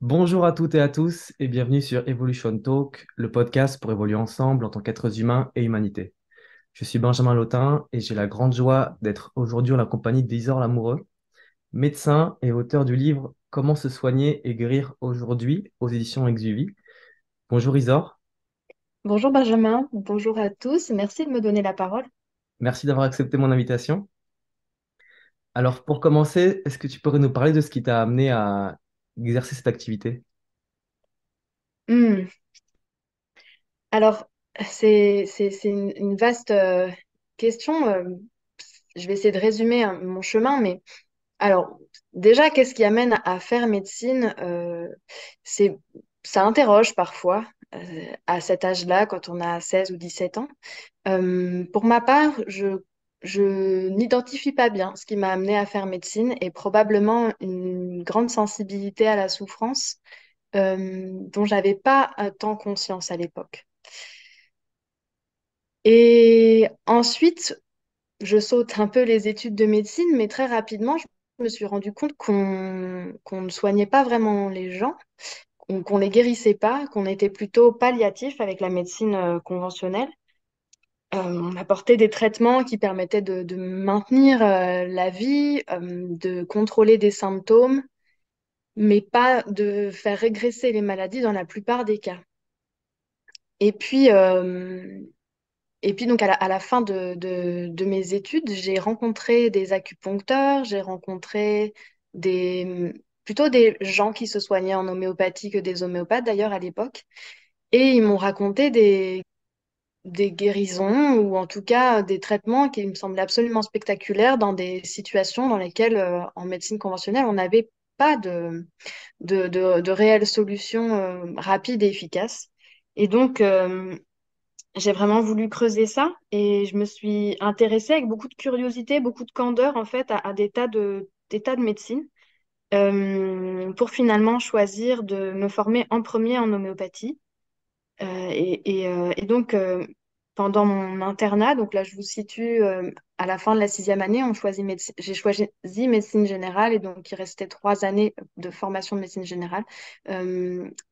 Bonjour à toutes et à tous et bienvenue sur Evolution Talk, le podcast pour évoluer ensemble en tant qu'êtres humains et humanité. Je suis Benjamin Lotin et j'ai la grande joie d'être aujourd'hui en la compagnie d'Isor Lamoureux, médecin et auteur du livre Comment se soigner et guérir aujourd'hui aux éditions Exuvie. Bonjour Isor, Bonjour Benjamin, bonjour à tous, merci de me donner la parole. merci d'avoir accepté mon invitation. Alors pour commencer, est-ce que tu pourrais nous parler de ce qui t'a amené à exercer cette activité? Hmm. Alors, c'est une vaste question. Je vais essayer de résumer hein, mon chemin, mais alors, déjà, qu'est-ce qui amène à faire médecine? C'est, ça interroge parfois à cet âge-là, quand on a 16 ou 17 ans. Pour ma part, je n'identifie pas bien ce qui m'a amené à faire médecine et probablement une grande sensibilité à la souffrance dont j'avais pas tant conscience à l'époque. Et ensuite, je saute un peu les études de médecine, mais très rapidement, je me suis rendu compte qu'on ne soignait pas vraiment les gens, qu'on les guérissait pas, qu'on était plutôt palliatif avec la médecine conventionnelle. On apportait des traitements qui permettaient de maintenir la vie, de contrôler des symptômes, mais pas de faire régresser les maladies dans la plupart des cas. Et puis, euh, et puis donc à la fin de mes études, j'ai rencontré des acupuncteurs, j'ai rencontré plutôt des gens qui se soignaient en homéopathie que des homéopathes d'ailleurs à l'époque. Et ils m'ont raconté des guérisons ou en tout cas des traitements qui me semblaient absolument spectaculaires dans des situations dans lesquelles en médecine conventionnelle, on n'avait pas de réelles solutions rapides et efficaces. Et donc, j'ai vraiment voulu creuser ça et je me suis intéressée avec beaucoup de curiosité, beaucoup de candeur en fait à des tas de médecine pour finalement choisir de me former en premier en homéopathie. Et donc, pendant mon internat, donc là je vous situe à la fin de la sixième année, j'ai choisi médecine générale et donc il restait 3 années de formation de médecine générale.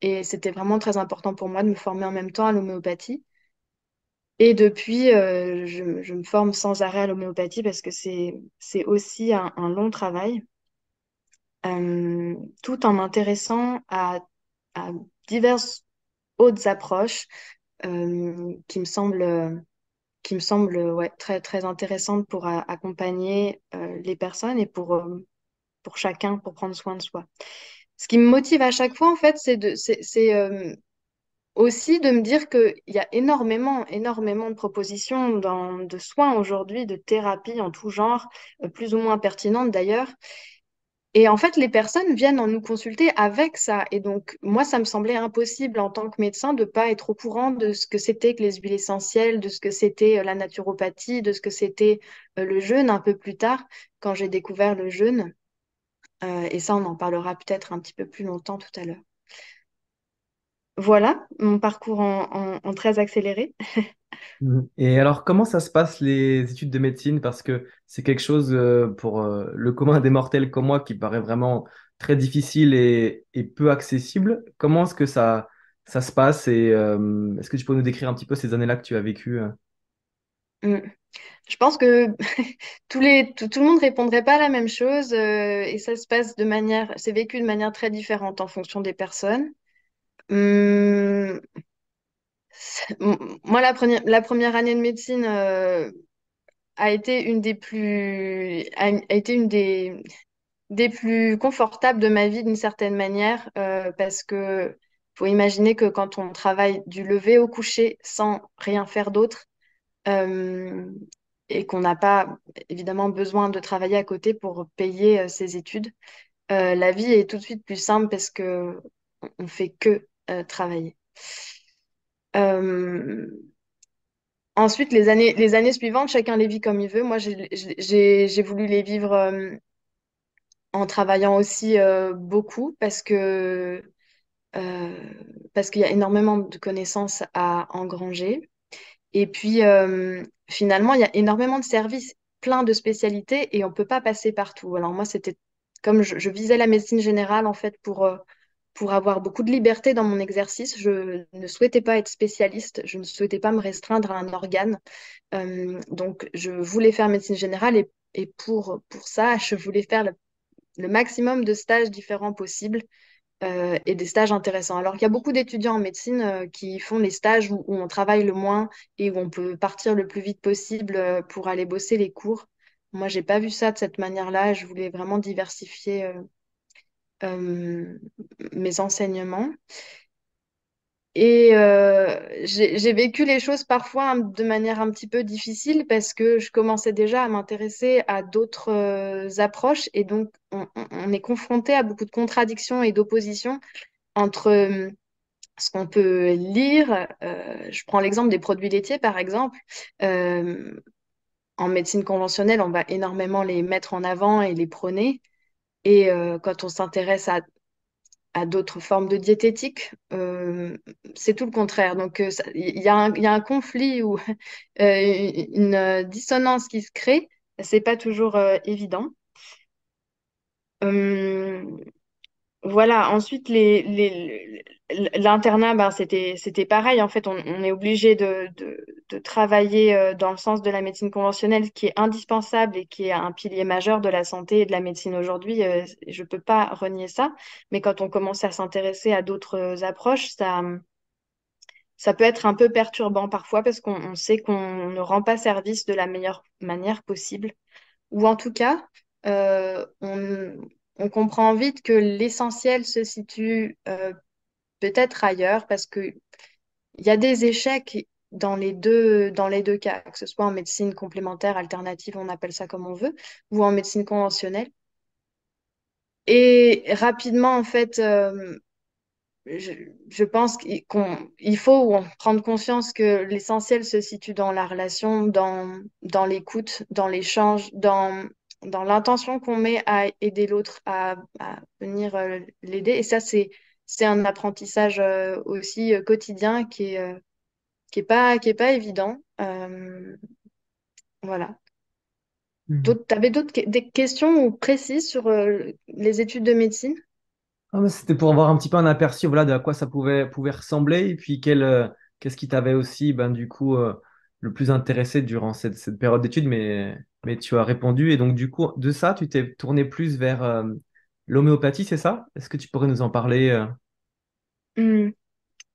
Et c'était vraiment très important pour moi de me former en même temps à l'homéopathie. Et depuis, je me forme sans arrêt à l'homéopathie parce que c'est aussi un long travail, tout en m'intéressant à diverses autres approches qui me semblent ouais, très, très intéressantes pour accompagner les personnes et pour chacun, pour prendre soin de soi. Ce qui me motive à chaque fois, en fait, c'est aussi de me dire qu'il y a énormément, énormément de propositions de soins aujourd'hui, de thérapies en tout genre, plus ou moins pertinentes d'ailleurs. Et en fait, les personnes viennent en nous consulter avec ça. Et donc, moi, ça me semblait impossible en tant que médecin de ne pas être au courant de ce que c'était que les huiles essentielles, de ce que c'était la naturopathie, de ce que c'était le jeûne un peu plus tard, quand j'ai découvert le jeûne. Et ça, on en parlera peut-être un petit peu plus longtemps tout à l'heure. Voilà mon parcours en très accéléré. Mhm. Et alors, comment ça se passe les études de médecine? Parce que c'est quelque chose pour le commun des mortels comme moi qui paraît vraiment très difficile et peu accessible. Comment est-ce que ça se passe et est-ce que tu peux nous décrire un petit peu ces années-là que tu as vécues? Mm. Je pense que tout le monde répondrait pas à la même chose et ça se passe c'est vécu de manière très différente en fonction des personnes. Hum, Moi, la première année de médecine a été a été une des plus confortables de ma vie d'une certaine manière parce que faut imaginer que quand on travaille du lever au coucher sans rien faire d'autre, euh, et qu'on n'a pas évidemment besoin de travailler à côté pour payer ses études, la vie est tout de suite plus simple parce que on fait que travailler. Euh, Ensuite, les années suivantes, chacun les vit comme il veut. Moi, j'ai voulu les vivre en travaillant aussi beaucoup euh, parce qu'il y a énormément de connaissances à engranger. Et puis, finalement, il y a énormément de services, plein de spécialités, et on ne peut pas passer partout. Alors moi, c'était comme je visais la médecine générale, en fait, pour avoir beaucoup de liberté dans mon exercice. Je ne souhaitais pas être spécialiste, je ne souhaitais pas me restreindre à un organe. Donc, je voulais faire médecine générale et pour ça, je voulais faire le maximum de stages différents possibles et des stages intéressants. Alors qu'il y a beaucoup d'étudiants en médecine qui font les stages où on travaille le moins et où on peut partir le plus vite possible pour aller bosser les cours. Moi, j'ai pas vu ça de cette manière-là. Je voulais vraiment diversifier euh, mes enseignements. Et j'ai vécu les choses parfois de manière un petit peu difficile parce que je commençais déjà à m'intéresser à d'autres approches et donc on est confronté à beaucoup de contradictions et d'oppositions entre ce qu'on peut lire. Je prends l'exemple des produits laitiers par exemple. Euh, En médecine conventionnelle, on va énormément les mettre en avant et les prôner. Et quand on s'intéresse à d'autres formes de diététique, c'est tout le contraire. Donc, il y a un conflit ou une dissonance qui se crée. C'est pas toujours évident. Euh, voilà. Ensuite, l'internat, ben, c'était pareil. En fait, on est obligé de travailler dans le sens de la médecine conventionnelle, qui est indispensable et qui est un pilier majeur de la santé et de la médecine aujourd'hui. Je peux pas renier ça. Mais quand on commence à s'intéresser à d'autres approches, ça peut être un peu perturbant parfois parce qu'on sait qu'on ne rend pas service de la meilleure manière possible. Ou en tout cas, euh, on, on comprend vite que l'essentiel se situe peut-être ailleurs parce que il y a des échecs dans les deux cas, que ce soit en médecine complémentaire, alternative, on appelle ça comme on veut, ou en médecine conventionnelle. Et rapidement, en fait, je, je pense il faut en prendre conscience que l'essentiel se situe dans la relation, dans l'écoute, dans l'échange, dans l'intention qu'on met à aider l'autre, à venir l'aider. Et ça, c'est un apprentissage aussi quotidien qui est pas évident. Voilà. T'avais des questions ou précises sur les études de médecine? Ah, mais c'était pour avoir un petit peu un aperçu, voilà, de à quoi ça pouvait ressembler et puis qu'est-ce qui t'avait aussi, ben, du coup, le plus intéressé durant cette période d'études, mais tu as répondu. Et donc, du coup, de ça, tu t'es tourné plus vers l'homéopathie, c'est ça? Est-ce que tu pourrais nous en parler? Hmm.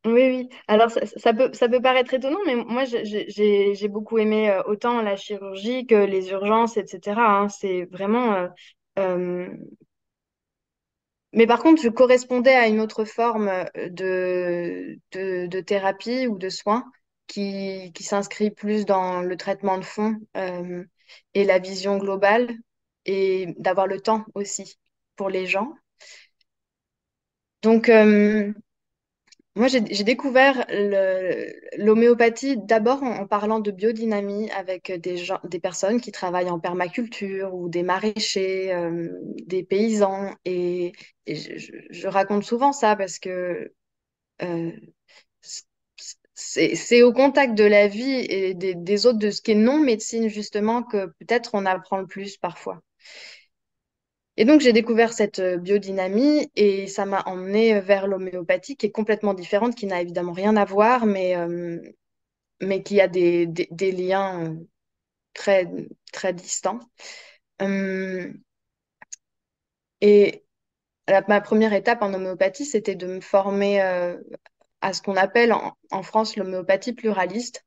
Oui, oui. Alors, ça peut paraître étonnant, mais moi, j'ai beaucoup aimé autant la chirurgie que les urgences, etc., hein. C'est vraiment... euh, Mais par contre, je correspondais à une autre forme de thérapie ou de soins qui s'inscrit plus dans le traitement de fond et la vision globale et d'avoir le temps aussi pour les gens. Donc, moi, j'ai découvert l'homéopathie d'abord en parlant de biodynamie avec des personnes qui travaillent en permaculture ou des maraîchers, des paysans. Et je raconte souvent ça parce que euh, c'est au contact de la vie et des autres, de ce qui est non-médecine, justement, que peut-être on apprend le plus parfois. Et donc, j'ai découvert cette biodynamie et ça m'a emmenée vers l'homéopathie qui est complètement différente, qui n'a évidemment rien à voir, mais qui a des liens très, très distants. Euh, et ma première étape en homéopathie, c'était de me former à ce qu'on appelle en France l'homéopathie pluraliste,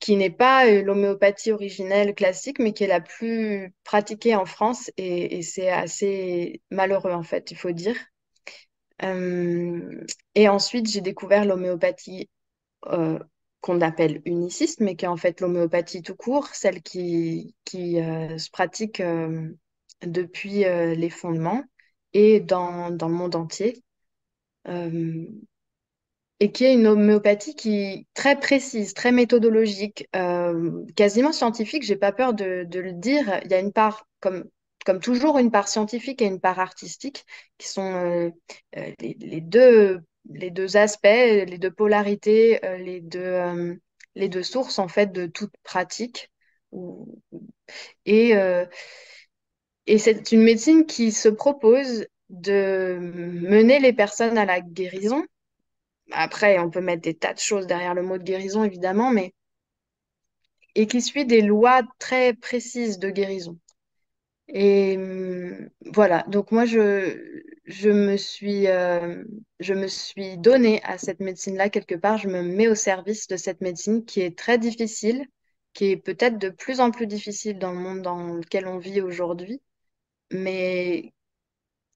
qui n'est pas l'homéopathie originelle classique, mais qui est la plus pratiquée en France et c'est assez malheureux en fait, il faut dire. Et ensuite, j'ai découvert l'homéopathie euh, qu'on appelle uniciste, mais qui est en fait l'homéopathie tout court, celle qui se pratique depuis les fondements et dans le monde entier. Euh, et qui est une homéopathie qui très précise, très méthodologique, quasiment scientifique. J'ai pas peur de le dire. Il y a une part, comme toujours, une part scientifique et une part artistique, qui sont les deux aspects, les deux polarités, les deux sources en fait de toute pratique. Ou- Et, euh, et c'est une médecine qui se propose. de mener les personnes à la guérison. Après, on peut mettre des tas de choses derrière le mot de guérison, évidemment, mais et qui suit des lois très précises de guérison. Et voilà, donc moi, je me suis donnée à cette médecine-là quelque part. Je me mets au service de cette médecine qui est très difficile, qui est peut-être de plus en plus difficile dans le monde dans lequel on vit aujourd'hui, mais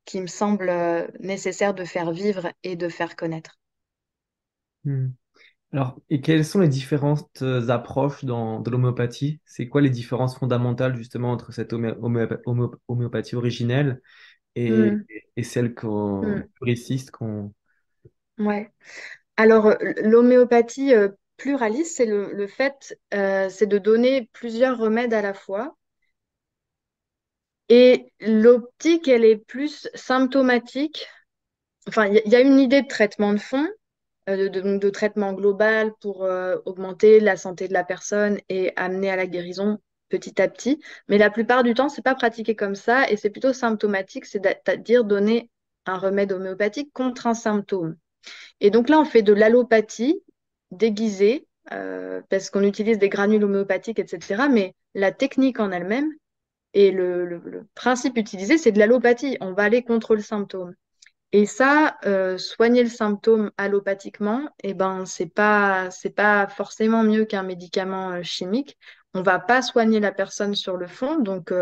qui me semble nécessaire de faire vivre et de faire connaître. Hmm. Alors, et quelles sont les différentes approches de l'homéopathie? C'est quoi les différences fondamentales justement entre cette homéopathie originelle et, Hmm, et celle hmm, puriciste qu'on... ouais. Alors, l'homéopathie pluraliste, c'est le fait, c'est de donner plusieurs remèdes à la fois. Et l'optique, elle est plus symptomatique. Enfin, il y a une idée de traitement de fond, donc de traitement global pour augmenter la santé de la personne et amener à la guérison petit à petit. Mais la plupart du temps, c'est pas pratiqué comme ça et c'est plutôt symptomatique, c'est-à-dire donner un remède homéopathique contre un symptôme. Et donc là, on fait de l'allopathie déguisée, parce qu'on utilise des granules homéopathiques, etc. Mais la technique en elle-même et le principe utilisé, c'est de l'allopathie. On va aller contre le symptôme. Et ça, soigner le symptôme allopathiquement, eh ben, c'est pas forcément mieux qu'un médicament chimique. On va pas soigner la personne sur le fond, donc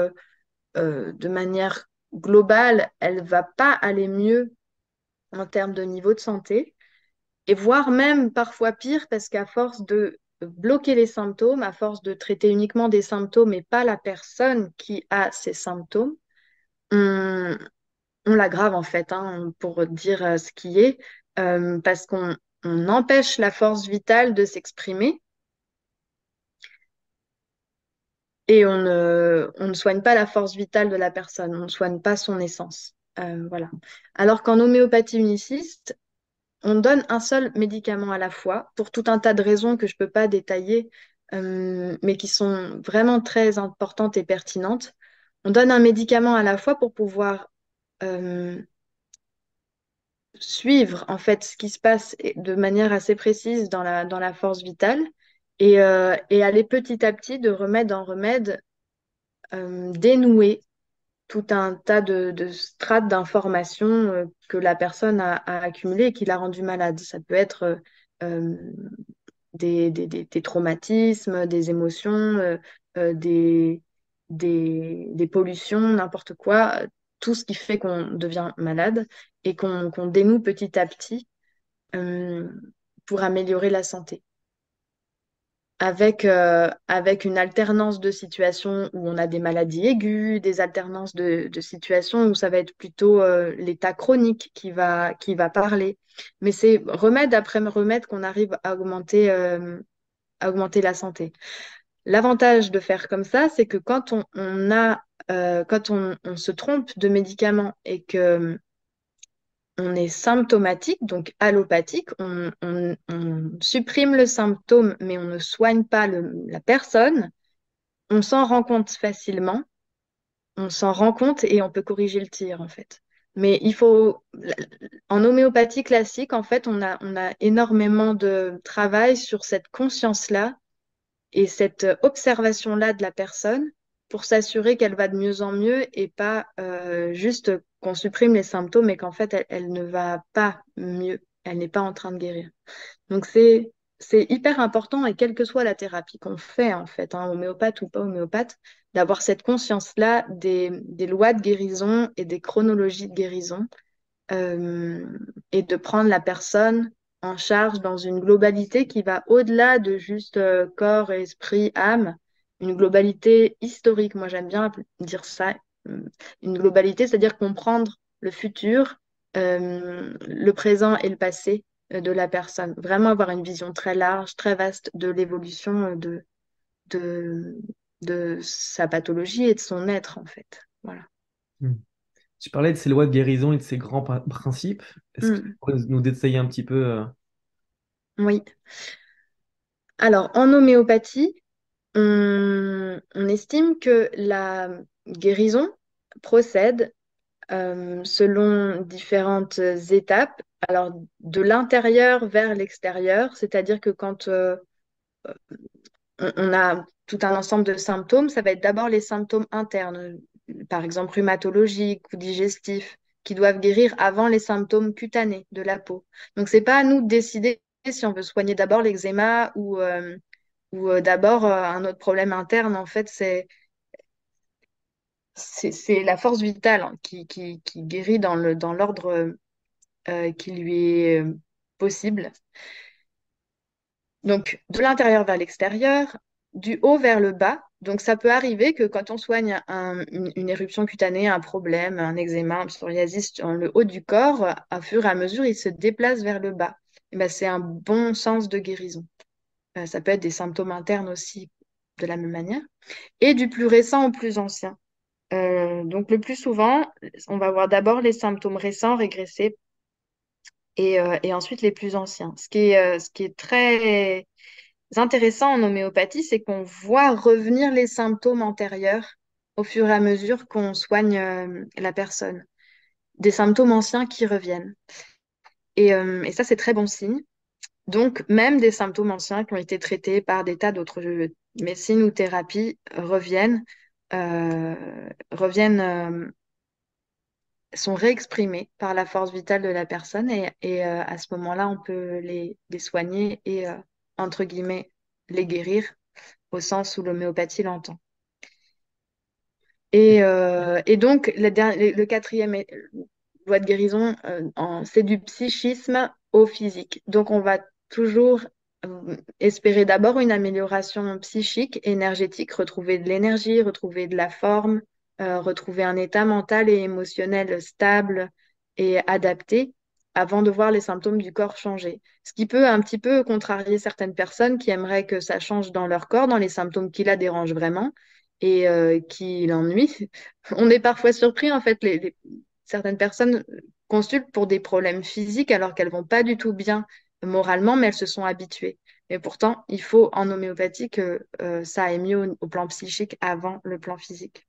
de manière globale, elle va pas aller mieux en termes de niveau de santé et voire même parfois pire parce qu'à force de bloquer les symptômes, à force de traiter uniquement des symptômes et pas la personne qui a ces symptômes, on, on l'aggrave en fait, hein, pour dire ce qui est, parce qu'on empêche la force vitale de s'exprimer et on ne soigne pas la force vitale de la personne, on ne soigne pas son essence. Voilà. Alors qu'en homéopathie uniciste, on donne un seul médicament à la fois pour tout un tas de raisons que je ne peux pas détailler, mais qui sont vraiment très importantes et pertinentes. On donne un médicament à la fois pour pouvoir euh, suivre en fait ce qui se passe de manière assez précise dans la force vitale et aller petit à petit de remède en remède dénouer tout un tas de strates d'informations que la personne a accumulées et qui l'a rendu malade. Ça peut être euh, des traumatismes, des émotions, euh, des, des pollutions, n'importe quoi, tout ce qui fait qu'on devient malade et qu'on dénoue petit à petit euh, pour améliorer la santé avec une alternance de situations où on a des maladies aiguës, des alternances de situations où ça va être plutôt l'état chronique qui va parler. Mais c'est remède après remède qu'on arrive à augmenter la santé. L'avantage de faire comme ça, c'est que quand on se trompe de médicaments et que on est symptomatique, donc allopathique, on supprime le symptôme, mais on ne soigne pas la personne, on s'en rend compte facilement, on s'en rend compte et on peut corriger le tir, en fait. Mais en homéopathie classique, en fait, on a énormément de travail sur cette conscience-là et cette observation-là de la personne pour s'assurer qu'elle va de mieux en mieux et pas juste qu'on supprime les symptômes et qu'en fait, elle ne va pas mieux. Elle n'est pas en train de guérir. Donc, c'est hyper important et quelle que soit la thérapie qu'on fait, en fait, hein, homéopathe ou pas homéopathe, d'avoir cette conscience-là des lois de guérison et des chronologies de guérison euh, et de prendre la personne en charge dans une globalité qui va au-delà de juste corps, esprit, âme, une globalité historique. Moi, j'aime bien dire ça, une globalité, c'est-à-dire comprendre le futur, le présent et le passé de la personne. Vraiment avoir une vision très large, très vaste de l'évolution de, de sa pathologie et de son être, en fait. Voilà. Hmm. Tu parlais de ces lois de guérison et de ces grands principes. Est-ce que tu Mm. pourrais nous détailler un petit peu Oui. Alors, en homéopathie, on estime que la guérison procède selon différentes étapes. Alors, de l'intérieur vers l'extérieur, c'est-à-dire que quand on a tout un ensemble de symptômes, ça va être d'abord les symptômes internes, par exemple rhumatologiques ou digestifs, qui doivent guérir avant les symptômes cutanés de la peau. Donc, c'est pas à nous de décider si on veut soigner d'abord l'eczéma ou d'abord un autre problème interne. En fait, c'est la force vitale, hein, qui guérit dans l'ordre qui lui est possible. Donc, de l'intérieur vers l'extérieur, du haut vers le bas. Donc, ça peut arriver que quand on soigne une éruption cutanée, un problème, un eczéma, un psoriasis dans le haut du corps, à fur et à mesure, il se déplace vers le bas. Et ben, c'est un bon sens de guérison. Ça peut être des symptômes internes aussi de la même manière. Et du plus récent au plus ancien. Donc, le plus souvent, on va voir d'abord les symptômes récents régresser et ensuite les plus anciens. Ce qui est très intéressant en homéopathie, c'est qu'on voit revenir les symptômes antérieurs au fur et à mesure qu'on soigne la personne. Des symptômes anciens qui reviennent. Et ça, c'est très bon signe. Donc, même des symptômes anciens qui ont été traités par des tas d'autres médecines ou thérapies reviennent, sont réexprimés par la force vitale de la personne et à ce moment-là, on peut les soigner et, entre guillemets, les guérir au sens où l'homéopathie l'entend. Et donc, le quatrième loi de guérison, c'est du psychisme au physique. Donc, on va toujours espérer d'abord une amélioration psychique, énergétique, retrouver de l'énergie, retrouver de la forme, retrouver un état mental et émotionnel stable et adapté avant de voir les symptômes du corps changer. Ce qui peut un petit peu contrarier certaines personnes qui aimeraient que ça change dans leur corps, dans les symptômes qui la dérangent vraiment et qui l'ennuient. On est parfois surpris, en fait, certaines personnes consultent pour des problèmes physiques alors qu'elles vont pas du tout bien moralement, mais elles se sont habituées. Et pourtant, il faut en homéopathie que ça aille mieux au plan psychique avant le plan physique.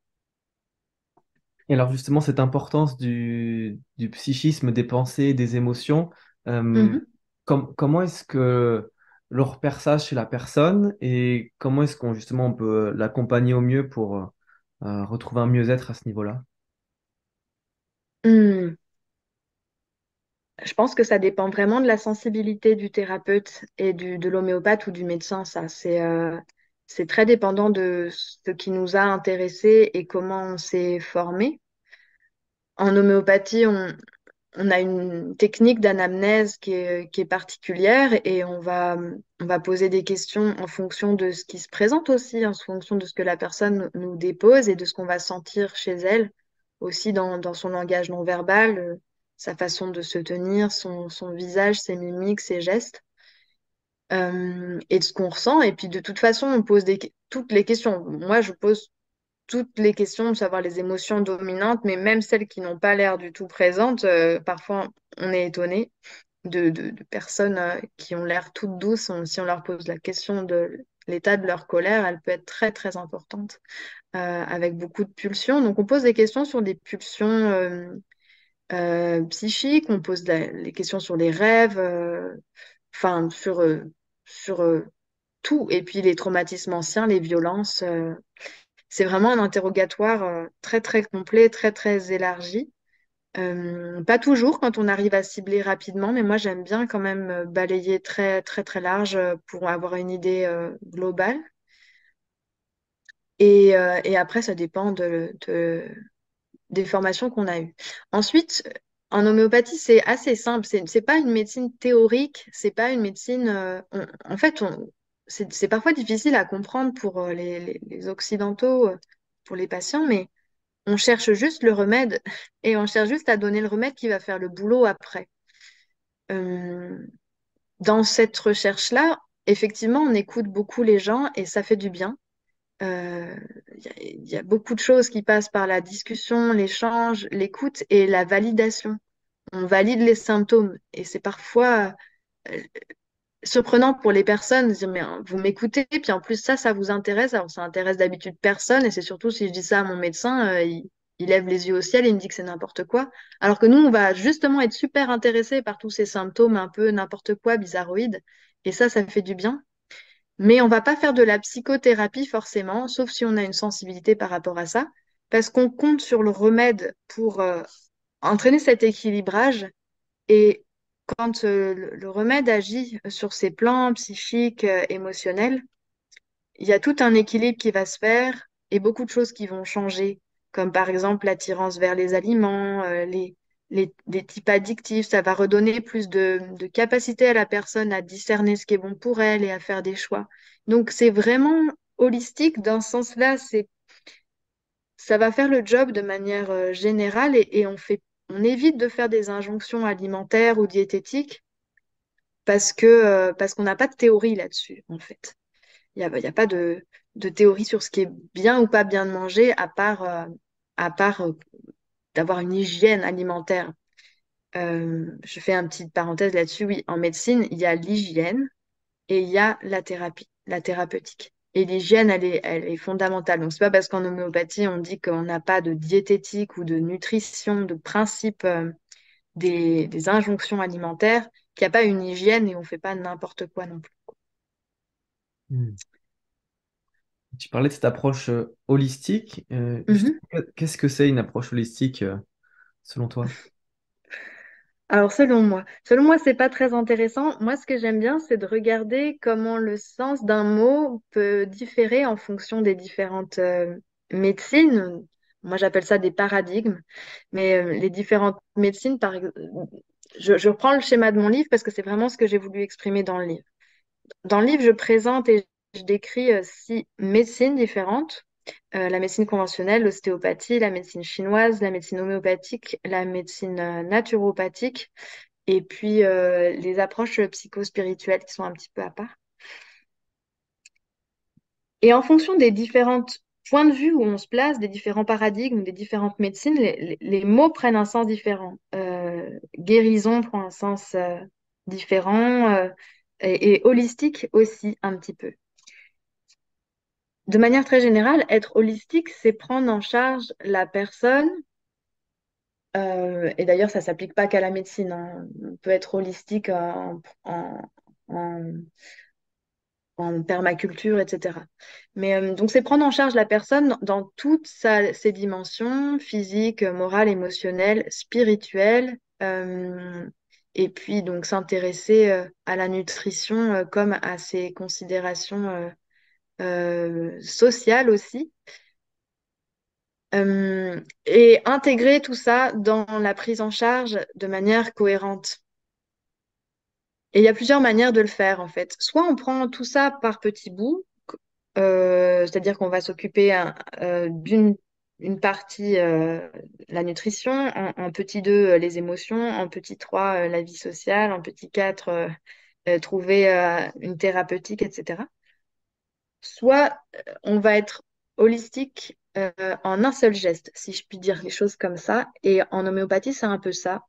Et alors justement, cette importance du psychisme, des pensées, des émotions, euh, Mhm. comment est-ce que l'on repère ça chez la personne et comment est-ce qu'on justement on peut l'accompagner au mieux pour retrouver un mieux-être à ce niveau-là? Hmm. Je pense que ça dépend vraiment de la sensibilité du thérapeute et de l'homéopathe ou du médecin. Ça, c'est très dépendant de ce qui nous a intéressés et comment on s'est formé. En homéopathie, on a une technique d'anamnèse qui est particulière et on va poser des questions en fonction de ce qui se présente aussi, en fonction de ce que la personne nous dépose et de ce qu'on va sentir chez elle, aussi dans son langage non verbal, sa façon de se tenir, son visage, ses mimiques, ses gestes, et de ce qu'on ressent. Et puis de toute façon, on pose toutes les questions. Moi, je pose toutes les questions, de savoir les émotions dominantes, mais même celles qui n'ont pas l'air du tout présentes, parfois on est étonné de personnes qui ont l'air toutes douces. Si on leur pose la question de l'état de leur colère, elle peut être très très importante, avec beaucoup de pulsions. Donc on pose des questions sur des pulsions psychiques, on pose les questions sur les rêves, enfin sur tout, et puis les traumatismes anciens, les violences. C'est vraiment un interrogatoire très, très complet, très, très élargi. Pas toujours quand on arrive à cibler rapidement, mais moi j'aime bien quand même balayer très, très, très large pour avoir une idée globale. Et après, ça dépend des formations qu'on a eues. Ensuite, en homéopathie, c'est assez simple. C'est pas une médecine théorique, c'est pas une médecine. En fait, c'est parfois difficile à comprendre pour les Occidentaux, pour les patients, mais on cherche juste le remède et on cherche juste à donner le remède qui va faire le boulot après. Euh, dans cette recherche-là, effectivement, on écoute beaucoup les gens et ça fait du bien. Euh, Il y a beaucoup de choses qui passent par la discussion, l'échange, l'écoute et la validation. On valide les symptômes et c'est parfois euh, surprenant pour les personnes de dire mais vous m'écoutez puis en plus ça vous intéresse alors ça intéresse d'habitude personne et c'est surtout si je dis ça à mon médecin il lève les yeux au ciel et il me dit que c'est n'importe quoi. Alors que nous, on va justement être super intéressés par tous ces symptômes un peu n'importe quoi, bizarroïdes. Et ça fait du bien. Mais on va pas faire de la psychothérapie forcément, sauf si on a une sensibilité par rapport à ça, parce qu'on compte sur le remède pour entraîner cet équilibrage. Et quand le remède agit sur ces plans psychiques, émotionnels, il y a tout un équilibre qui va se faire et beaucoup de choses qui vont changer, comme par exemple l'attirance vers les aliments, les types addictifs. Ça va redonner plus de capacité à la personne à discerner ce qui est bon pour elle et à faire des choix. Donc c'est vraiment holistique dans ce sens-là. Ça va faire le job de manière générale et on évite de faire des injonctions alimentaires ou diététiques parce qu'on n'a pas de théorie là-dessus, en fait. Il y a pas de théorie sur ce qui est bien ou pas bien de manger, à part d'avoir une hygiène alimentaire. Je fais une petite parenthèse là-dessus. Oui, en médecine, il y a l'hygiène et il y a la thérapie, la thérapeutique. Et l'hygiène, elle est fondamentale. Donc, c'est pas parce qu'en homéopathie, on dit qu'on n'a pas de diététique ou de nutrition, de principe, des injonctions alimentaires, qu'il n'y a pas une hygiène et on fait pas n'importe quoi non plus. Hmm. Tu parlais de cette approche holistique. Mhm. Qu'est-ce que c'est une approche holistique selon toi? Alors, selon moi, c'est pas très intéressant. Moi, ce que j'aime bien, c'est de regarder comment le sens d'un mot peut différer en fonction des différentes médecines. Moi, j'appelle ça des paradigmes. Mais les différentes médecines, je reprends le schéma de mon livre parce que c'est vraiment ce que j'ai voulu exprimer dans le livre. Dans le livre, je présente et je décris 6 médecines différentes. La médecine conventionnelle, l'ostéopathie, la médecine chinoise, la médecine homéopathique, la médecine naturopathique et puis les approches psychospirituelles qui sont un petit peu à part. Et en fonction des différents points de vue où on se place, des différents paradigmes, des différentes médecines, les mots prennent un sens différent. Guérison prend un sens différent et holistique aussi un petit peu. De manière très générale, être holistique, c'est prendre en charge la personne. Et d'ailleurs, ça ne s'applique pas qu'à la médecine, hein. On peut être holistique en, en permaculture, etc. Mais donc, c'est prendre en charge la personne dans toutes ses dimensions, physiques, morales, émotionnelles, spirituelles, et puis donc s'intéresser à la nutrition comme à ses considérations sociales aussi. Et intégrer tout ça dans la prise en charge de manière cohérente. Et il y a plusieurs manières de le faire, en fait. Soit on prend tout ça par petits bouts, c'est-à-dire qu'on va s'occuper d'une une partie, la nutrition, en petit 2, les émotions, en petit 3, la vie sociale, en petit 4, trouver une thérapeutique, etc. Soit on va être holistique en un seul geste, si je puis dire les choses comme ça. Et en homéopathie, c'est un peu ça.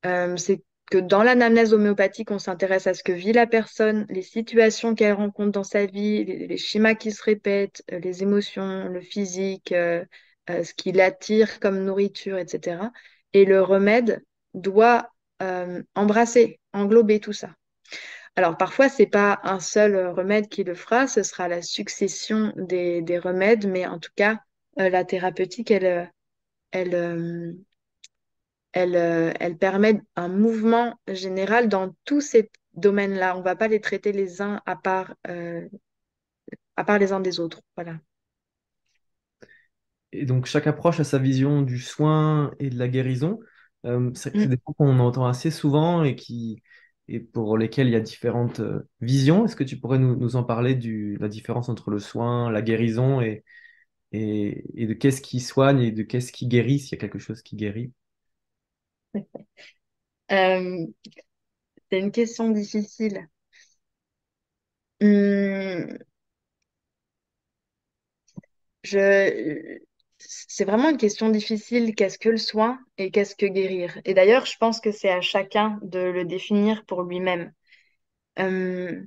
C'est que dans l'anamnèse homéopathique, on s'intéresse à ce que vit la personne, les situations qu'elle rencontre dans sa vie, les schémas qui se répètent, les émotions, le physique, ce qui l'attire comme nourriture, etc. Et le remède doit embrasser, englober tout ça. Alors parfois, c'est pas un seul remède qui le fera, ce sera la succession des remèdes, mais en tout cas, la thérapeutique, elle, euh, elle permet un mouvement général dans tous ces domaines-là. On ne va pas les traiter les uns à part les uns des autres. Voilà. Et donc, chaque approche a sa vision du soin et de la guérison. C'est Mm. des points qu'on entend assez souvent et pour lesquels il y a différentes visions. Est-ce que tu pourrais nous en parler la différence entre le soin, la guérison et de qu'est-ce qui soigne et de qu'est-ce qui guérit, s'il y a quelque chose qui guérit? Euh, c'est une question difficile. Hum, je... C'est vraiment une question difficile. Qu'est-ce que le soin et qu'est-ce que guérir? Et d'ailleurs, je pense que c'est à chacun de le définir pour lui-même. Euh,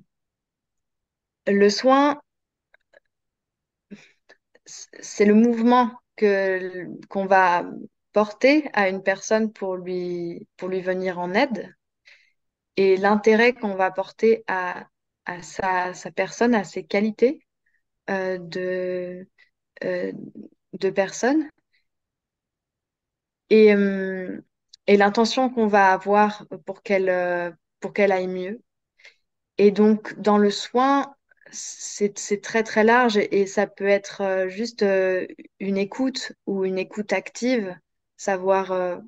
le soin, c'est le mouvement. qu'on va porter à une personne pour lui venir en aide et l'intérêt qu'on va porter à sa personne, à ses qualités euh, de, euh, de personne et, euh, et l'intention qu'on va avoir pour qu'elle aille mieux. Et donc, dans le soin, c'est très, très large et ça peut être juste une écoute ou une écoute active, savoir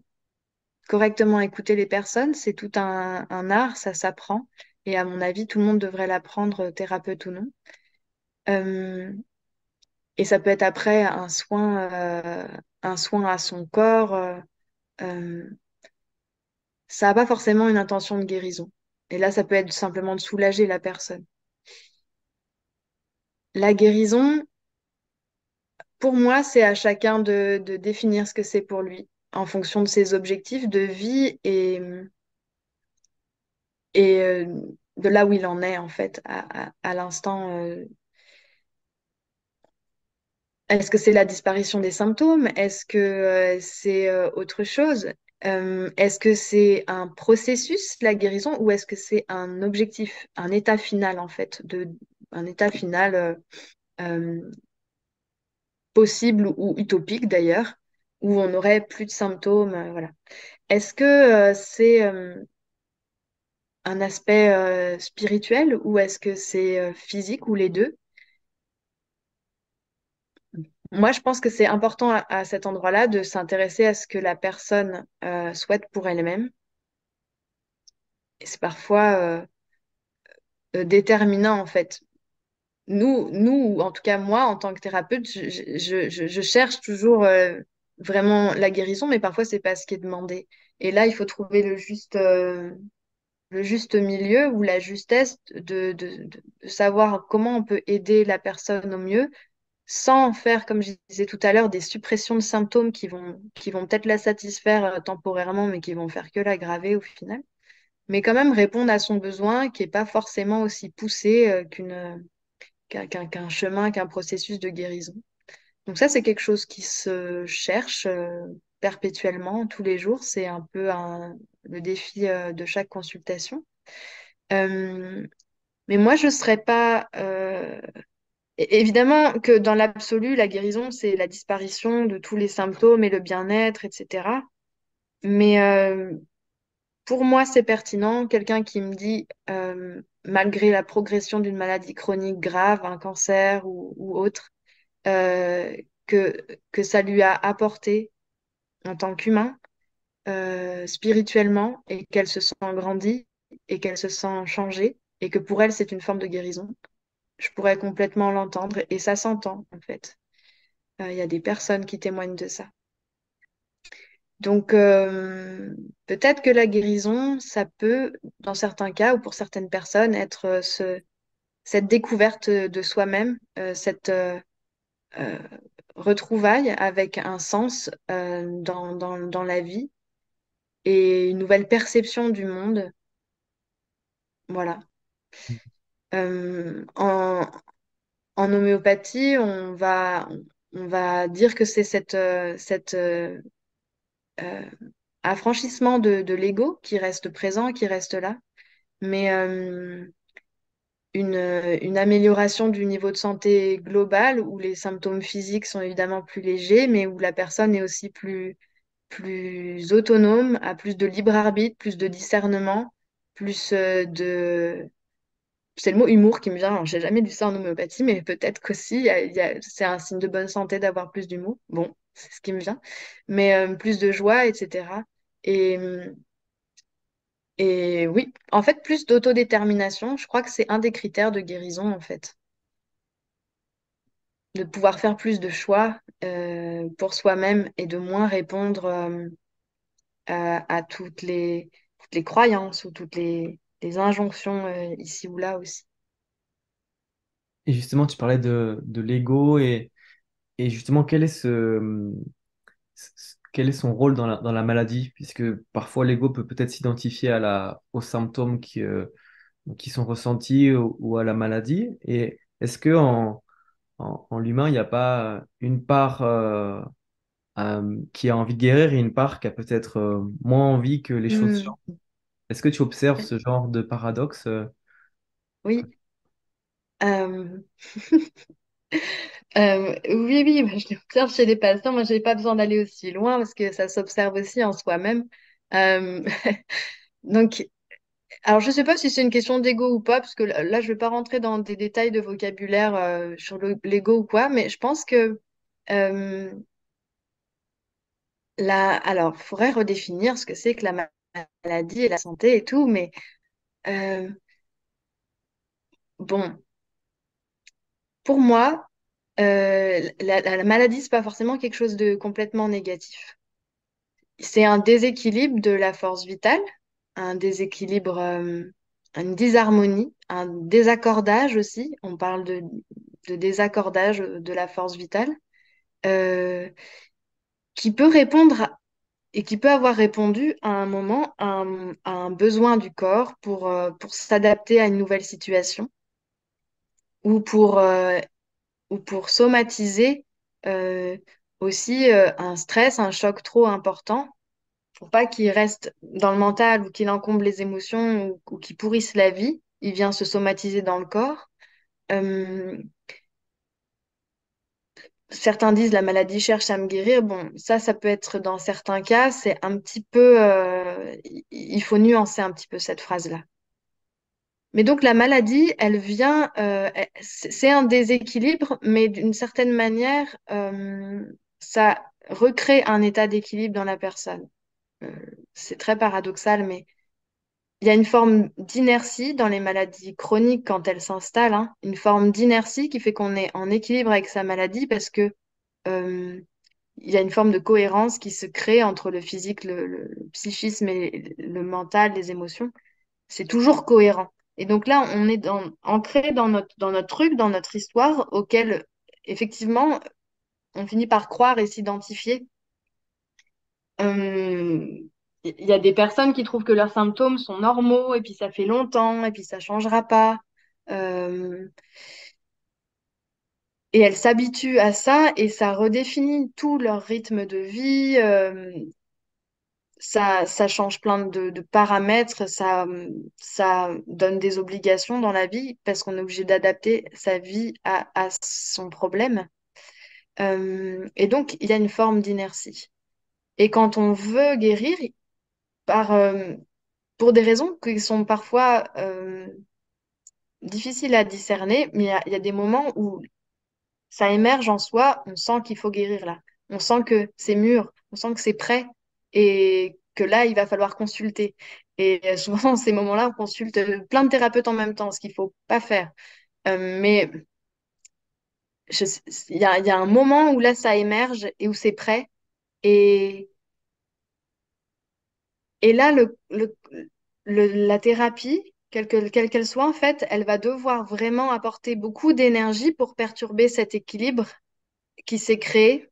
correctement écouter les personnes, c'est tout un art, ça s'apprend. Et à mon avis, tout le monde devrait l'apprendre, thérapeute ou non. Euh, et ça peut être après un soin à son corps. Euh, Ça n'a pas forcément une intention de guérison. Et là, ça peut être simplement de soulager la personne. La guérison, pour moi, c'est à chacun de définir ce que c'est pour lui, en fonction de ses objectifs de vie et de là où il en est, en fait, à l'instant. Est-ce que c'est la disparition des symptômes? Est-ce que c'est autre chose? Est-ce que c'est un processus, la guérison, ou est-ce que c'est un objectif, un état final, en fait, un état final euh, possible ou utopique d'ailleurs, où on n'aurait plus de symptômes, voilà. Est-ce que c'est un aspect spirituel ou est-ce que c'est physique ou les deux? Moi, je pense que c'est important à cet endroit-là de s'intéresser à ce que la personne souhaite pour elle-même. Et c'est parfois déterminant, en fait. Ou en tout cas moi, en tant que thérapeute, je cherche toujours vraiment la guérison, mais parfois, c'est pas ce qui est demandé. Et là, il faut trouver le juste milieu ou la justesse de savoir comment on peut aider la personne au mieux sans faire, comme je disais tout à l'heure, des suppressions de symptômes qui vont peut-être la satisfaire temporairement, mais qui vont faire que l'aggraver au final. Mais quand même répondre à son besoin qui n'est pas forcément aussi poussé qu'un chemin, qu'un processus de guérison. Donc ça, c'est quelque chose qui se cherche perpétuellement, tous les jours. C'est un peu le défi de chaque consultation. Euh, mais moi, je serais pas. Évidemment que dans l'absolu, la guérison, c'est la disparition de tous les symptômes et le bien-être, etc. Mais pour moi, c'est pertinent. Quelqu'un qui me dit, malgré la progression d'une maladie chronique grave, un cancer ou autre, euh, que, que ça lui a apporté en tant qu'humain, spirituellement, et qu'elle se sent grandie et qu'elle se sent changée, et que pour elle, c'est une forme de guérison. Je pourrais complètement l'entendre et ça s'entend en fait. Il y a des personnes qui témoignent de ça. Donc peut-être que la guérison, ça peut, dans certains cas ou pour certaines personnes, être cette découverte de soi-même, cette euh, retrouvaille avec un sens dans la vie et une nouvelle perception du monde. Voilà. Euh, en, En homéopathie, on va dire que c'est cette euh, affranchissement de l'ego qui reste présent, qui reste là, mais une amélioration du niveau de santé global où les symptômes physiques sont évidemment plus légers, mais où la personne est aussi plus autonome, a plus de libre arbitre, plus de discernement, plus de c'est le mot humour qui me vient. Alors, j'ai jamais lu ça en homéopathie, mais peut-être qu'aussi, c'est un signe de bonne santé d'avoir plus d'humour. Bon, c'est ce qui me vient. Mais plus de joie, etc. Et, euh, et oui, en fait, plus d'autodétermination, je crois que c'est un des critères de guérison, en fait. De pouvoir faire plus de choix pour soi-même et de moins répondre à toutes les croyances ou toutes les injonctions ici ou là aussi. Et justement, tu parlais de l'ego et justement, quel est son rôle dans la maladie? Puisque parfois l'ego peut peut-être s'identifier aux symptômes qui sont ressentis ou à la maladie. Et est-ce que en l'humain, il n'y a pas une part qui a envie de guérir et une part qui a peut-être moins envie que les choses Hmm. changent. Est-ce que tu observes ce genre de paradoxe? Oui. Euh, oui, oui, bah, je l'observe chez les patients. Moi, j'ai pas besoin d'aller aussi loin parce que ça s'observe aussi en soi-même. Euh, donc, alors, je sais pas si c'est une question d'ego ou pas, parce que là, je vais pas rentrer dans des détails de vocabulaire sur l'ego ou quoi, mais je pense que euh, alors, il faudrait redéfinir ce que c'est que la maladie et la santé et tout, mais euh, bon, pour moi, la maladie, c'est pas forcément quelque chose de complètement négatif. C'est un déséquilibre de la force vitale, un déséquilibre, une disharmonie, un désaccordage aussi. On parle de désaccordage de la force vitale, euh, qui peut et qui peut avoir répondu à un moment à un besoin du corps pour s'adapter à une nouvelle situation ou ou pour somatiser euh, aussi un stress, un choc trop important pour pas qu'il reste dans le mental ou qu'il encombre les émotions ou qu'il pourrisse la vie, il vient se somatiser dans le corps. Euh, Certains disent la maladie cherche à me guérir. Bon, ça peut être dans certains cas, c'est un petit peu, il faut nuancer un petit peu cette phrase-là. Mais donc la maladie, elle vient, c'est un déséquilibre, mais d'une certaine manière, ça recrée un état d'équilibre dans la personne. Euh, c'est très paradoxal, mais il y a une forme d'inertie dans les maladies chroniques quand elles s'installent, hein, une forme d'inertie qui fait qu'on est en équilibre avec sa maladie parce que euh, il y a une forme de cohérence qui se crée entre le physique, le psychisme et le mental, les émotions. C'est toujours cohérent. Et donc là, on est ancré dans notre truc, dans notre histoire, auquel effectivement on finit par croire et s'identifier. Euh, Il y a des personnes qui trouvent que leurs symptômes sont normaux et puis ça fait longtemps et puis ça changera pas. Euh, et elles s'habituent à ça et ça redéfinit tout leur rythme de vie. Ça change plein de paramètres. Ça donne des obligations dans la vie parce qu'on est obligé d'adapter sa vie à son problème. Et donc, il y a une forme d'inertie. Et quand on veut guérir, par, pour des raisons qui sont parfois difficiles à discerner, mais il y a des moments où ça émerge en soi, on sent qu'il faut guérir là. On sent que c'est mûr, on sent que c'est prêt et que là, il va falloir consulter. Et souvent, dans ces moments-là, on consulte plein de thérapeutes en même temps, ce qu'il faut pas faire. Mais je- il y a un moment où là, ça émerge et où c'est prêt. Et, et là, la thérapie, quelle qu'elle soit, en fait, elle va devoir vraiment apporter beaucoup d'énergie pour perturber cet équilibre qui s'est créé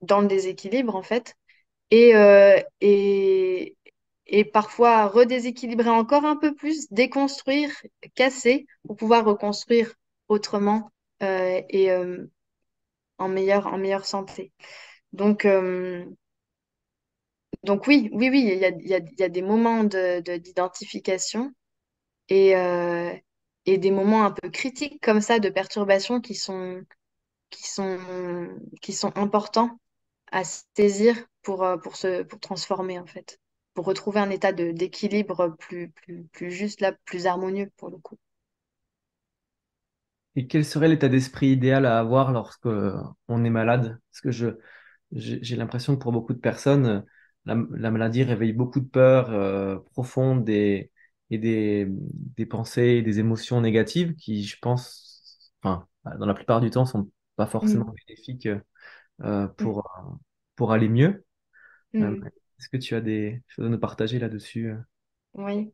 dans le déséquilibre, en fait, et, et parfois redéséquilibrer encore un peu plus, déconstruire, casser, pour pouvoir reconstruire autrement et en meilleure santé. Donc, donc oui, il y a des moments d'identification et et des moments un peu critiques comme ça de perturbation qui sont, qui sont importants à saisir pour transformer en fait, pour retrouver un état d'équilibre plus juste, là, plus harmonieux pour le coup. Et quel serait l'état d'esprit idéal à avoir lorsque on est malade? Parce que j'ai l'impression que pour beaucoup de personnes, la maladie réveille beaucoup de peurs profondes et des pensées et des émotions négatives qui, je pense, enfin, dans la plupart du temps, sont pas Mm, forcément bénéfiques euh, mm, pour, pour aller mieux. mm. Est-ce que tu as des choses à nous partager là-dessus? Oui,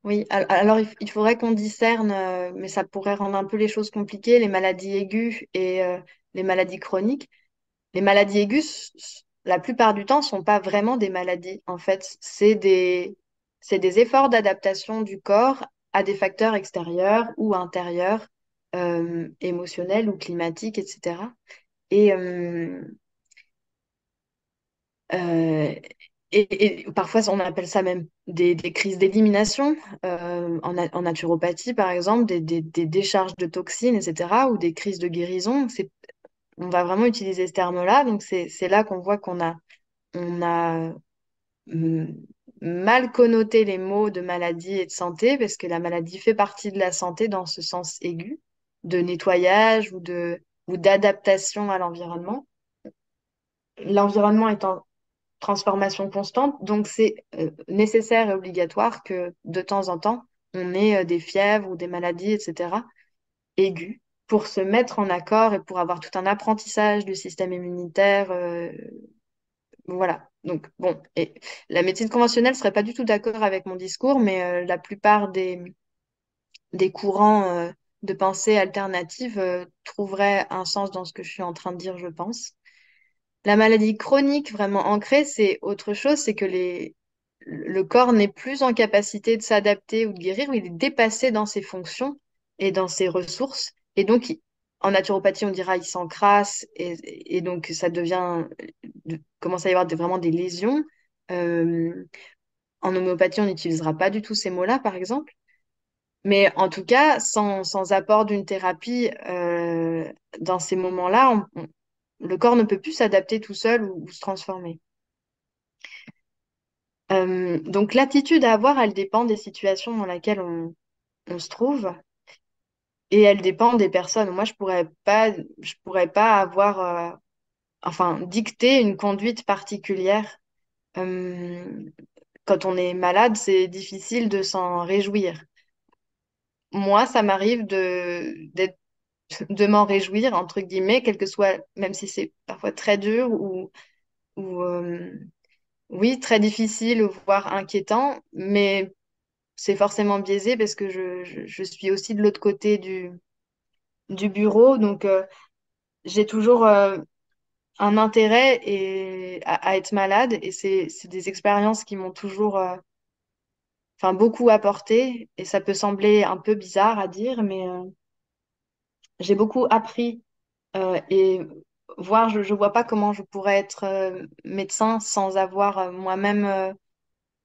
oui. Alors, il faudrait qu'on discerne, mais ça pourrait rendre un peu les choses compliquées, les maladies aiguës et les maladies chroniques. Les maladies aiguës, la plupart du temps, sont pas vraiment des maladies. En fait, c'est des efforts d'adaptation du corps à des facteurs extérieurs ou intérieurs. émotionnelles ou climatiques, etc. Et, euh, et parfois, on appelle ça même des crises d'élimination. En naturopathie, par exemple, des décharges de toxines, etc., ou des crises de guérison. On va vraiment utiliser ce terme-là. Donc, c'est là qu'on voit qu'on a hum, mal connoté les mots de maladie et de santé, parce que la maladie fait partie de la santé dans ce sens aigu, de nettoyage ou d'adaptation à l'environnement. L'environnement est en transformation constante, donc c'est nécessaire et obligatoire que de temps en temps, on ait des fièvres ou des maladies, etc., aiguës, pour se mettre en accord et pour avoir tout un apprentissage du système immunitaire. Voilà. Donc, bon, et la médecine conventionnelle serait pas du tout d'accord avec mon discours, mais la plupart des courants de pensée alternative trouveraient un sens dans ce que je suis en train de dire, je pense. La maladie chronique vraiment ancrée, c'est autre chose, c'est que le corps n'est plus en capacité de s'adapter ou de guérir, il est dépassé dans ses fonctions et dans ses ressources. Et donc, en naturopathie, on dira il s'encrasse et donc ça devient, commence à y avoir vraiment des lésions. Euh, En homéopathie, on n'utilisera pas du tout ces mots-là, par exemple. Mais en tout cas, sans apport d'une thérapie, dans ces moments-là, le corps ne peut plus s'adapter tout seul ou se transformer. Donc l'attitude à avoir, elle dépend des situations dans lesquelles on se trouve et elle dépend des personnes. Moi, je pourrais pas avoir, enfin, dicter une conduite particulière. Euh, Quand on est malade, c'est difficile de s'en réjouir. Moi, ça m'arrive de m'en réjouir, entre guillemets, quel que soit, même si c'est parfois très dur ou oui, très difficile, voire inquiétant, mais c'est forcément biaisé parce que je suis aussi de l'autre côté du bureau, donc j'ai toujours un intérêt à être malade et c'est des expériences qui m'ont toujours, enfin, beaucoup apporté et ça peut sembler un peu bizarre à dire, mais j'ai beaucoup appris et voir, je vois pas comment je pourrais être médecin sans avoir moi-même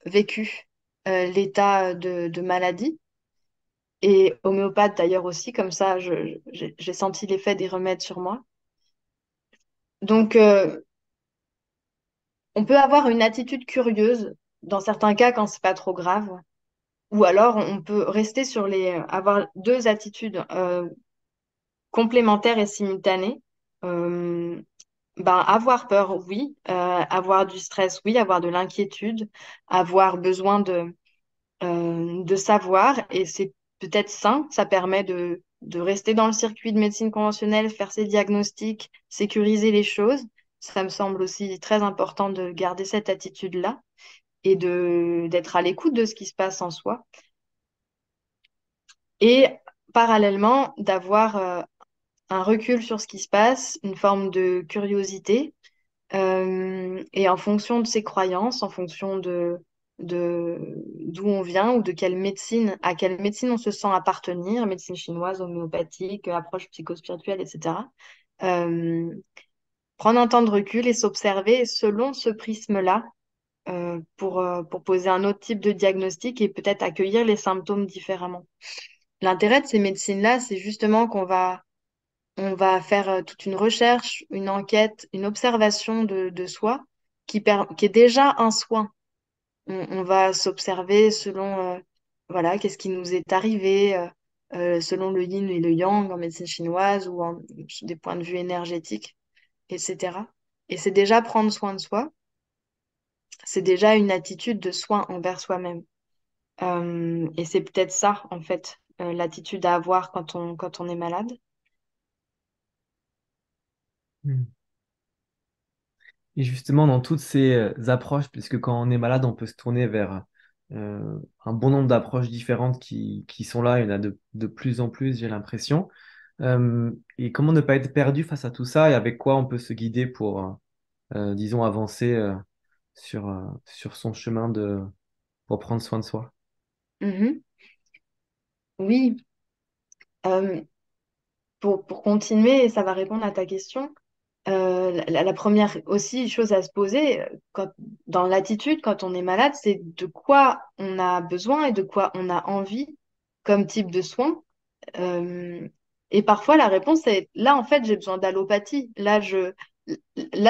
vécu l'état de maladie. Et homéopathe d'ailleurs aussi, comme ça, j'ai senti l'effet des remèdes sur moi. Donc, on peut avoir une attitude curieuse dans certains cas quand c'est pas trop grave, ou alors on peut rester avoir deux attitudes complémentaires et simultanées. Euh, Ben, avoir peur, oui. Avoir du stress, oui. Avoir de l'inquiétude, avoir besoin de savoir. Et c'est peut-être sain. Ça permet de rester dans le circuit de médecine conventionnelle, faire ses diagnostics, sécuriser les choses. Ça me semble aussi très important de garder cette attitude-là et d'être à l'écoute de ce qui se passe en soi. Et parallèlement, d'avoir un recul sur ce qui se passe, une forme de curiosité. Et en fonction de ses croyances, en fonction de d'où on vient ou à quelle médecine on se sent appartenir, médecine chinoise, homéopathique, approche psychospirituelle, etc. euh, Prendre un temps de recul et s'observer selon ce prisme-là pour poser un autre type de diagnostic et peut-être accueillir les symptômes différemment. L'intérêt de ces médecines-là, c'est justement on va faire toute une recherche, une enquête, une observation de soi qui est déjà un soin. On va s'observer selon, voilà, qu'est-ce qui nous est arrivé, selon le yin et le yang en médecine chinoise des points de vue énergétiques, etc. Et c'est déjà prendre soin de soi, c'est déjà une attitude de soin envers soi-même. Et c'est peut-être ça, en fait, l'attitude à avoir quand on est malade. Hmm. Et justement, dans toutes ces approches, puisque quand on est malade, on peut se tourner vers un bon nombre d'approches différentes qui sont là, il y en a de plus en plus, j'ai l'impression. Et comment ne pas être perdu face à tout ça et avec quoi on peut se guider pour, disons, avancer sur son chemin pour prendre soin de soi. Mhm. Oui. pour continuer, et ça va répondre à ta question, la première aussi chose à se poser dans l'attitude, quand on est malade, c'est de quoi on a besoin et de quoi on a envie comme type de soin. Euh, et parfois, la réponse est, là, en fait, j'ai besoin d'allopathie. Là,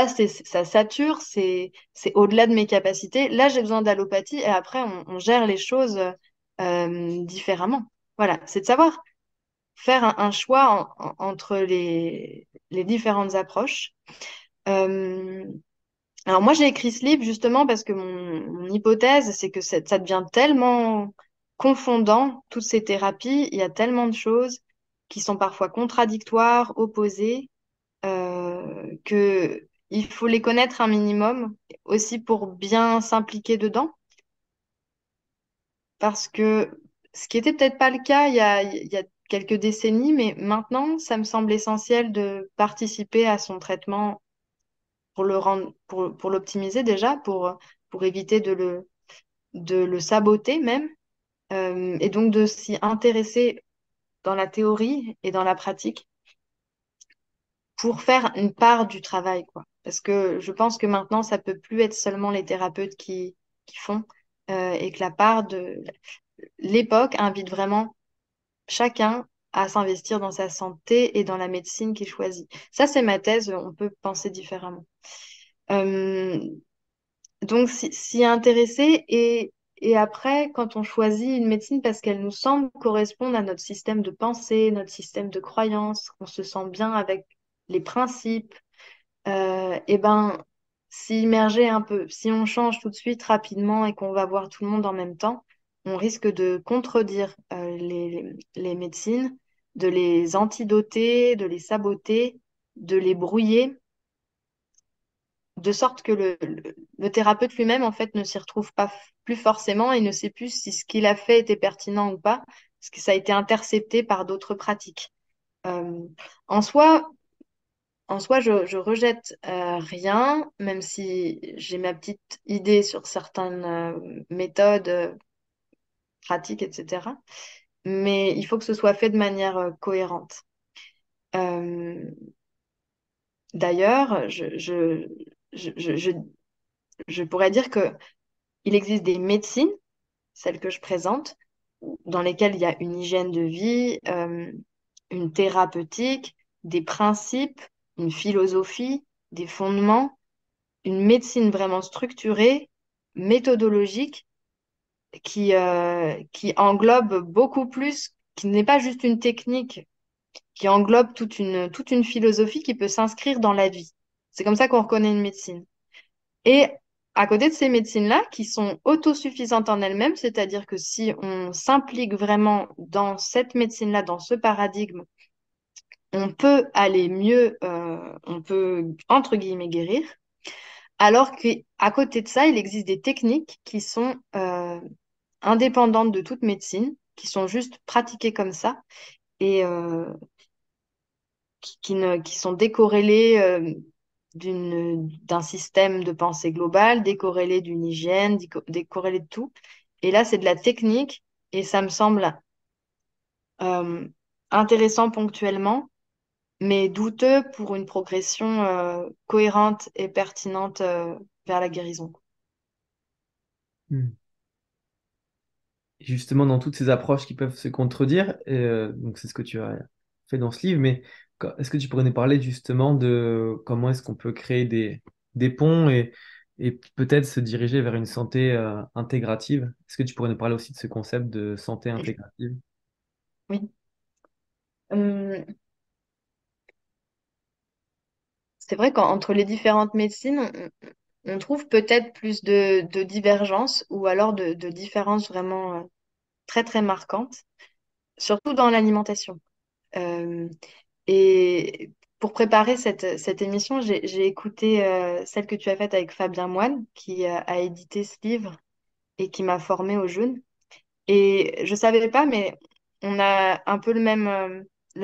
ça sature, c'est au-delà de mes capacités. Là, j'ai besoin d'allopathie et après, on gère les choses différemment. Voilà, c'est de savoir faire un choix entre les différentes approches. Euh, alors moi, j'ai écrit ce livre justement parce que mon hypothèse, c'est que ça devient tellement confondant, toutes ces thérapies. Il y a tellement de choses qui sont parfois contradictoires, opposées, que il faut les connaître un minimum aussi pour bien s'impliquer dedans. Parce que ce qui était peut-être pas le cas il y a quelques décennies, mais maintenant, ça me semble essentiel de participer à son traitement pour le rendre, pour l'optimiser déjà, pour éviter de le saboter même, et donc de s'y intéresser dans la théorie et dans la pratique pour faire une part du travail, quoi. Parce que je pense que maintenant, ça peut plus être seulement les thérapeutes qui font, et que la part de l'époque invite vraiment chacun à s'investir dans sa santé et dans la médecine qu'il choisit. Ça, c'est ma thèse, on peut penser différemment. Euh, donc, s'y intéresser et après, quand on choisit une médecine parce qu'elle nous semble correspondre à notre système de pensée, notre système de croyance, qu'on se sent bien avec les principes, et ben, s'y immerger un peu. Si on change tout de suite rapidement et qu'on va voir tout le monde en même temps, on risque de contredire les médecines, de les antidoter, de les saboter, de les brouiller de sorte que le thérapeute lui-même, en fait, ne s'y retrouve pas plus forcément et ne sait plus si ce qu'il a fait était pertinent ou pas, parce que ça a été intercepté par d'autres pratiques. Euh, en soi, je rejette rien, même si j'ai ma petite idée sur certaines méthodes, pratiques, etc. Mais il faut que ce soit fait de manière cohérente. Euh, D'ailleurs, je, je, je, je pourrais dire que il existe des médecines, celles que je présente, dans lesquelles il y a une hygiène de vie, une thérapeutique, des principes, une philosophie, des fondements, une médecine vraiment structurée, méthodologique, qui englobe beaucoup plus, qui n'est pas juste une technique, qui englobe toute une philosophie qui peut s'inscrire dans la vie. C'est comme ça qu'on reconnaît une médecine. Et à côté de ces médecines-là, qui sont autosuffisantes en elles-mêmes, c'est-à-dire que si on s'implique vraiment dans cette médecine-là, dans ce paradigme, on peut aller mieux, on peut, entre guillemets, guérir. Alors qu'à côté de ça, il existe des techniques qui sont indépendantes de toute médecine, qui sont juste pratiquées comme ça et qui sont décorrélées d'un système de pensée globale, décorrélées d'une hygiène, décorrélées de tout. Et là, c'est de la technique et ça me semble euh, intéressant ponctuellement, mais douteux pour une progression cohérente et pertinente vers la guérison. Hmm. Et justement, dans toutes ces approches qui peuvent se contredire, donc c'est ce que tu as fait dans ce livre, mais est-ce que tu pourrais nous parler justement de comment est-ce qu'on peut créer des ponts et peut-être se diriger vers une santé intégrative? Est-ce que tu pourrais nous parler aussi de ce concept de santé intégrative? Oui. Euh, c'est vrai qu'entre les différentes médecines, on trouve peut-être plus de divergences ou alors de différences vraiment très très marquantes, surtout dans l'alimentation. Euh, et pour préparer cette émission, j'ai écouté celle que tu as faite avec Fabien Moine, qui a édité ce livre et qui m'a formée au jeûne. Et je savais pas, mais on a un peu le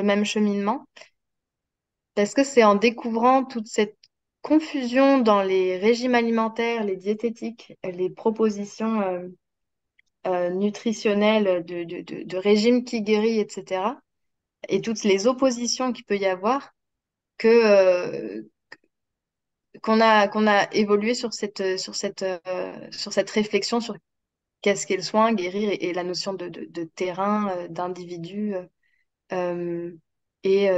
même cheminement, parce que c'est en découvrant toute cette confusion dans les régimes alimentaires, les diététiques, les propositions nutritionnelles de régime qui guérit, etc., et toutes les oppositions qu'il peut y avoir que qu'on a évolué sur cette réflexion sur qu'est-ce qu'est le soin, guérir et la notion de terrain, d'individu euh, et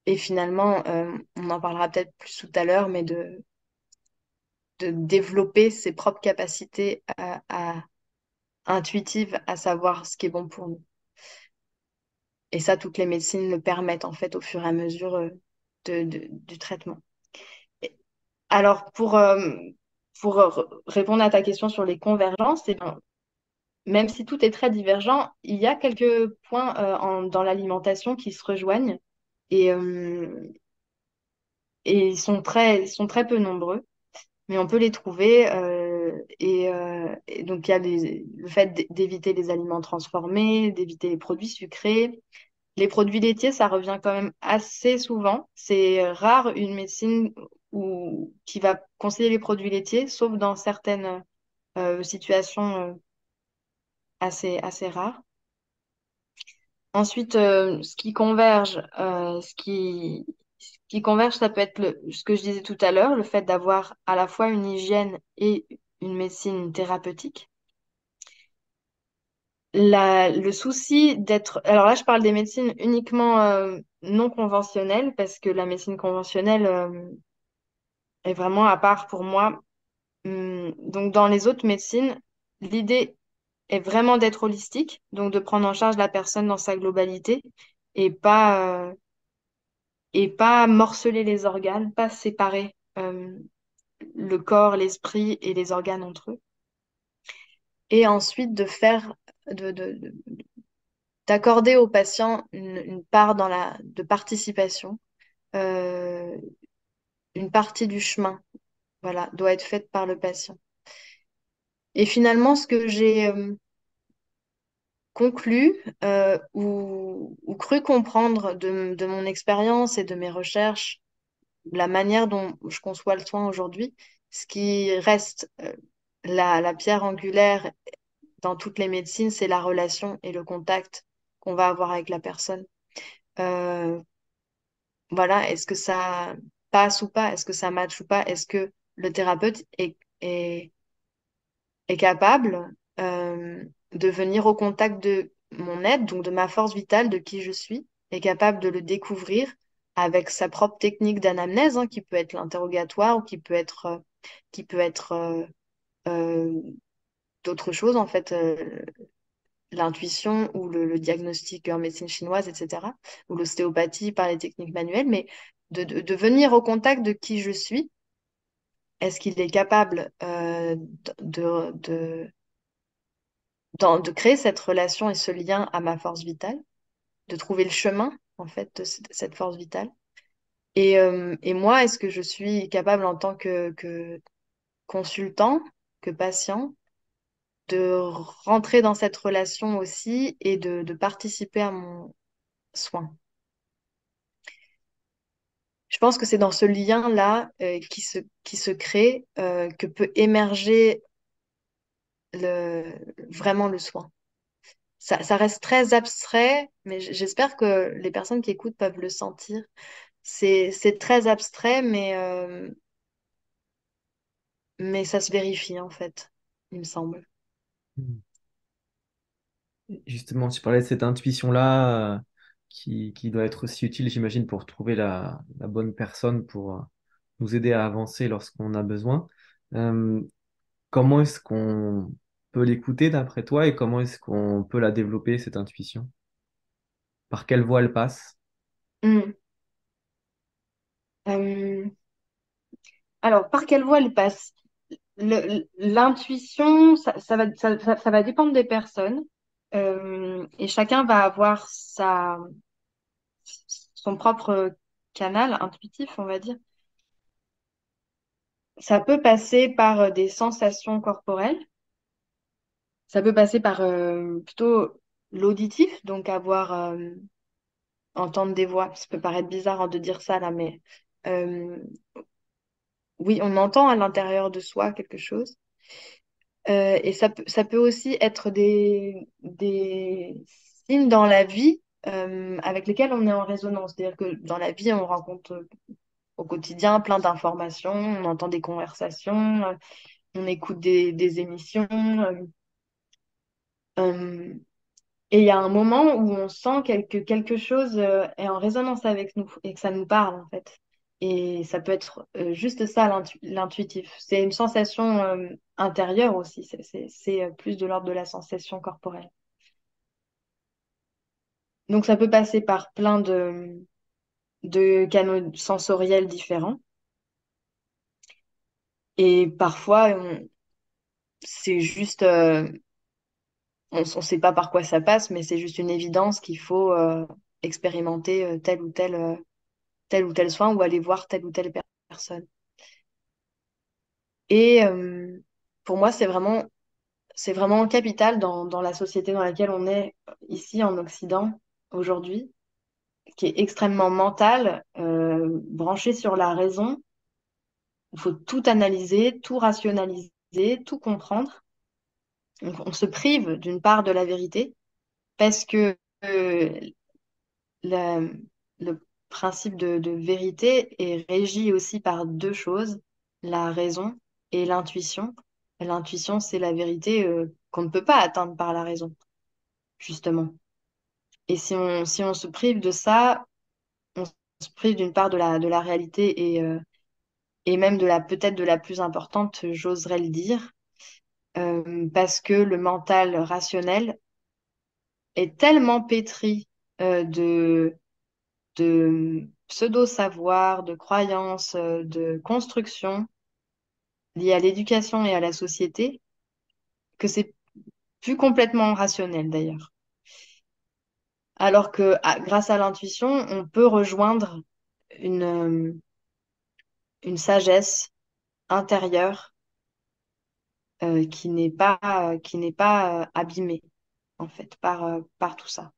et finalement on en parlera peut-être plus tout à l'heure, mais de développer ses propres capacités intuitives à savoir ce qui est bon pour nous. Et ça, toutes les médecines le permettent en fait au fur et à mesure du traitement. Et- Alors, pour répondre à ta question sur les convergences, eh ben, même si tout est très divergent, il y a quelques points dans l'alimentation qui se rejoignent et, euh, et ils sont très peu nombreux, mais on peut les trouver. Et donc, il y a le fait d'éviter les aliments transformés, d'éviter les produits sucrés. Les produits laitiers, ça revient quand même assez souvent. C'est rare une médecine qui va conseiller les produits laitiers, sauf dans certaines situations assez rares. Ensuite, ce qui converge, ça peut être ce que je disais tout à l'heure, le fait d'avoir à la fois une hygiène et une médecine thérapeutique. Le souci d'être... Alors là, je parle des médecines uniquement non conventionnelles, parce que la médecine conventionnelle est vraiment à part pour moi. Donc dans les autres médecines, l'idée est vraiment d'être holistique, donc de prendre en charge la personne dans sa globalité et pas morceler les organes, pas séparer le corps, l'esprit et les organes entre eux. Et ensuite de, de- de- d'accorder au patient une part de participation, euh, une partie du chemin, voilà, doit être faite par le patient. Et finalement, ce que j'ai conclu ou cru comprendre de mon expérience et de mes recherches, la manière dont je conçois le soin aujourd'hui, ce qui reste la pierre angulaire dans toutes les médecines, c'est la relation et le contact qu'on va avoir avec la personne. Euh, voilà, est-ce que ça passe ou pas? Est-ce que ça match ou pas? Est-ce que le thérapeute est capable de venir au contact de mon être, donc de ma force vitale, de qui je suis, est capable de le découvrir avec sa propre technique d'anamnèse, hein, qui peut être l'interrogatoire ou qui peut être euh, d'autres choses, en fait, l'intuition ou le diagnostic en médecine chinoise, etc., ou l'ostéopathie par les techniques manuelles, mais de venir au contact de qui je suis. Est-ce qu'il est capable de créer cette relation et ce lien à ma force vitale, de trouver le chemin, en fait, de cette force vitale. Et moi, est-ce que je suis capable en tant que consultant, que patient, de rentrer dans cette relation aussi et de participer à mon soin? Je pense que c'est dans ce lien-là qui se crée que peut émerger vraiment le soin. Ça reste très abstrait, mais j'espère que les personnes qui écoutent peuvent le sentir. C'est très abstrait, mais ça se vérifie en fait, il me semble. Hmm. Justement, tu parlais de cette intuition-là qui doit être aussi utile, j'imagine, pour trouver la bonne personne pour nous aider à avancer lorsqu'on a besoin. Euh, Comment est-ce qu'on peut l'écouter d'après toi et comment est-ce qu'on peut la développer, cette intuition? Par quelle voie elle passe? Hmm. Euh, alors, par quelle voie elle passe? L'intuition, ça va dépendre des personnes et chacun va avoir son propre canal intuitif, on va dire. Ça peut passer par des sensations corporelles. Ça peut passer par plutôt l'auditif, donc entendre des voix. Ça peut paraître bizarre, hein, de dire ça là, mais euh, oui, on entend à l'intérieur de soi quelque chose. Et ça peut aussi être des signes dans la vie avec lesquels on est en résonance. C'est-à-dire que dans la vie, on rencontre au quotidien plein d'informations, on entend des conversations, on écoute des émissions. Euh, et il y a un moment où on sent quelque chose est en résonance avec nous et que ça nous parle en fait. Et ça peut être juste ça, l'intuitif. C'est une sensation intérieure aussi. C'est plus de l'ordre de la sensation corporelle. Donc ça peut passer par plein de canaux sensoriels différents. Et parfois, c'est juste, on ne sait pas par quoi ça passe, mais c'est juste une évidence qu'il faut expérimenter tel ou tel soin ou aller voir telle ou telle personne. Et pour moi, c'est vraiment capital dans la société dans laquelle on est ici en Occident aujourd'hui, qui est extrêmement mentale, branchée sur la raison. Il faut tout analyser, tout rationaliser, tout comprendre. Donc, on se prive d'une part de la vérité parce que la- le principe de vérité est régi aussi par deux choses, la raison et l'intuition. L'intuition, c'est la vérité qu'on ne peut pas atteindre par la raison, justement. Et si on se prive de ça, on se prive d'une part de la réalité et même peut-être de la plus importante, j'oserais le dire, parce que le mental rationnel est tellement pétri de pseudo-savoir, de croyances, de constructions liées à l'éducation et à la société, que c'est plus complètement rationnel d'ailleurs. Alors que grâce à l'intuition, on peut rejoindre une, euh, une sagesse intérieure qui n'est pas abîmée en fait par tout ça.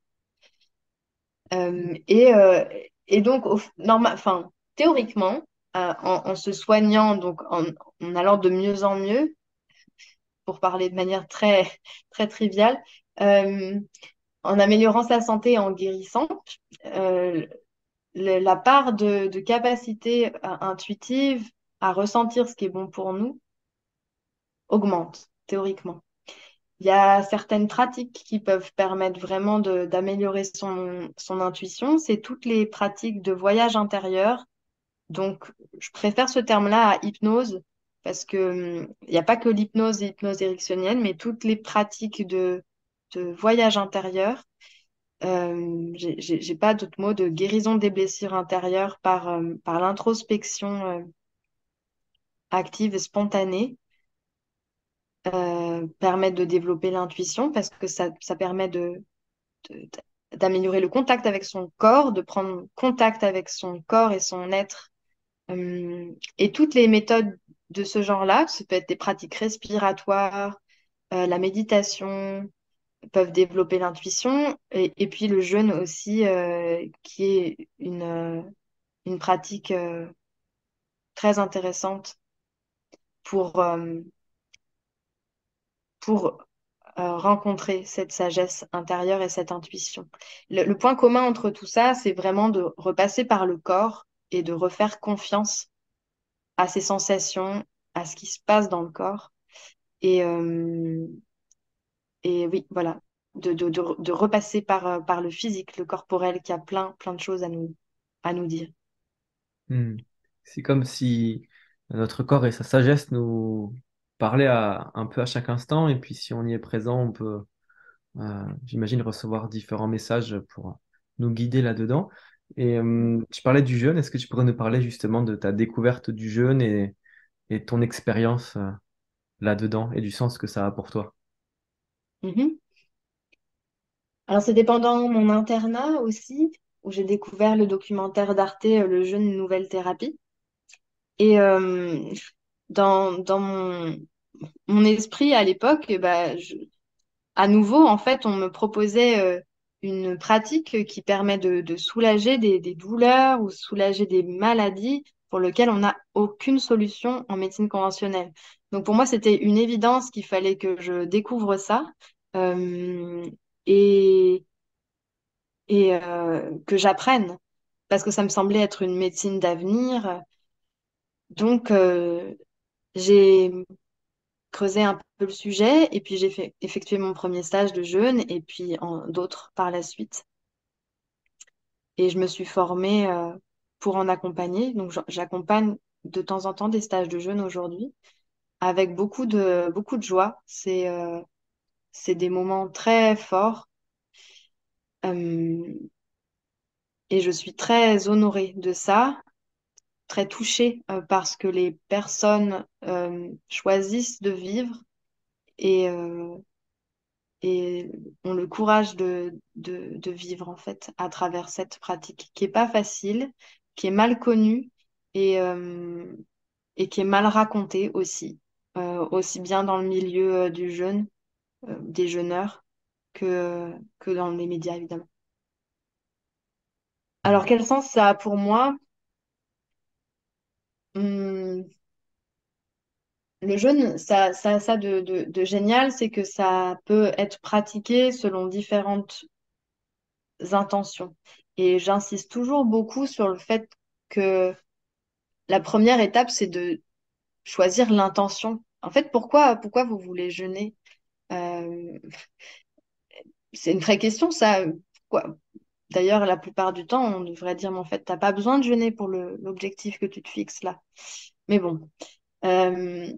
Euh, et, euh, et donc, enfin, théoriquement, en se soignant, donc en allant de mieux en mieux, pour parler de manière très triviale, euh, en améliorant sa santé et en guérissant, euh, la part de capacité intuitive à ressentir ce qui est bon pour nous augmente, théoriquement. Il y a certaines pratiques qui peuvent permettre vraiment d'améliorer son intuition. C'est toutes les pratiques de voyage intérieur. Donc, je préfère ce terme-là à hypnose parce que il n'y a pas que l'hypnose et l'hypnose ericksonienne, mais toutes les pratiques de voyage intérieur. J'ai pas d'autre mot de guérison des blessures intérieures par l'introspection active et spontanée permettent de développer l'intuition parce que ça permet de- d'améliorer le contact avec son corps, de prendre contact avec son corps et son être. Et toutes les méthodes de ce genre-là, ça peut être des pratiques respiratoires, la méditation, peuvent développer l'intuition, et puis le jeûne aussi, qui est une pratique très intéressante pour, euh, pour rencontrer cette sagesse intérieure et cette intuition. Le point commun entre tout ça, c'est vraiment de repasser par le corps et de refaire confiance à ses sensations, à ce qui se passe dans le corps. Et, euh, et oui, voilà, de repasser par le physique, le corporel, qui a plein de choses à nous dire. Hmm. C'est comme si notre corps et sa sagesse nous parlaient un peu à chaque instant, et puis si on y est présent, on peut, j'imagine, recevoir différents messages pour nous guider là-dedans. Et tu parlais du jeûne, est-ce que tu pourrais nous parler justement de ta découverte du jeûne et ton expérience là-dedans et du sens que ça a pour toi? Mhm. Alors, c'était pendant mon internat aussi, où j'ai découvert le documentaire d'Arte, Le jeûne, une nouvelle thérapie. Et dans mon esprit à l'époque, à nouveau, en fait, on me proposait une pratique qui permet de soulager des douleurs ou soulager des maladies pour lesquelles on n'a aucune solution en médecine conventionnelle. Donc pour moi, c'était une évidence qu'il fallait que je découvre ça. Euh, et, et que j'apprenne, parce que ça me semblait être une médecine d'avenir. Donc, j'ai creusé un peu le sujet et puis j'ai effectué mon premier stage de jeûne et puis d'autres par la suite. Et je me suis formée pour en accompagner. Donc, j'accompagne de temps en temps des stages de jeûne aujourd'hui avec beaucoup de joie. C'est des moments très forts euh, et je suis très honorée de ça, très touchée parce que les personnes choisissent de vivre et, et ont le courage de vivre en fait à travers cette pratique qui est pas facile, qui est mal connue et, euh, et qui est mal racontée aussi, aussi bien dans le milieu du jeûne, des jeûneurs, que dans les médias évidemment. Alors quel sens ça a pour moi? Hum, le jeûne, ça de génial, c'est que ça peut être pratiqué selon différentes intentions. Et j'insiste toujours beaucoup sur le fait que la première étape, c'est de choisir l'intention. En fait, pourquoi vous voulez jeûner? Euh, c'est une vraie question, ça. Pourquoi? D'ailleurs, la plupart du temps, on devrait dire, mais en fait, t'as pas besoin de jeûner pour l'objectif que tu te fixes là. Mais bon. Euh,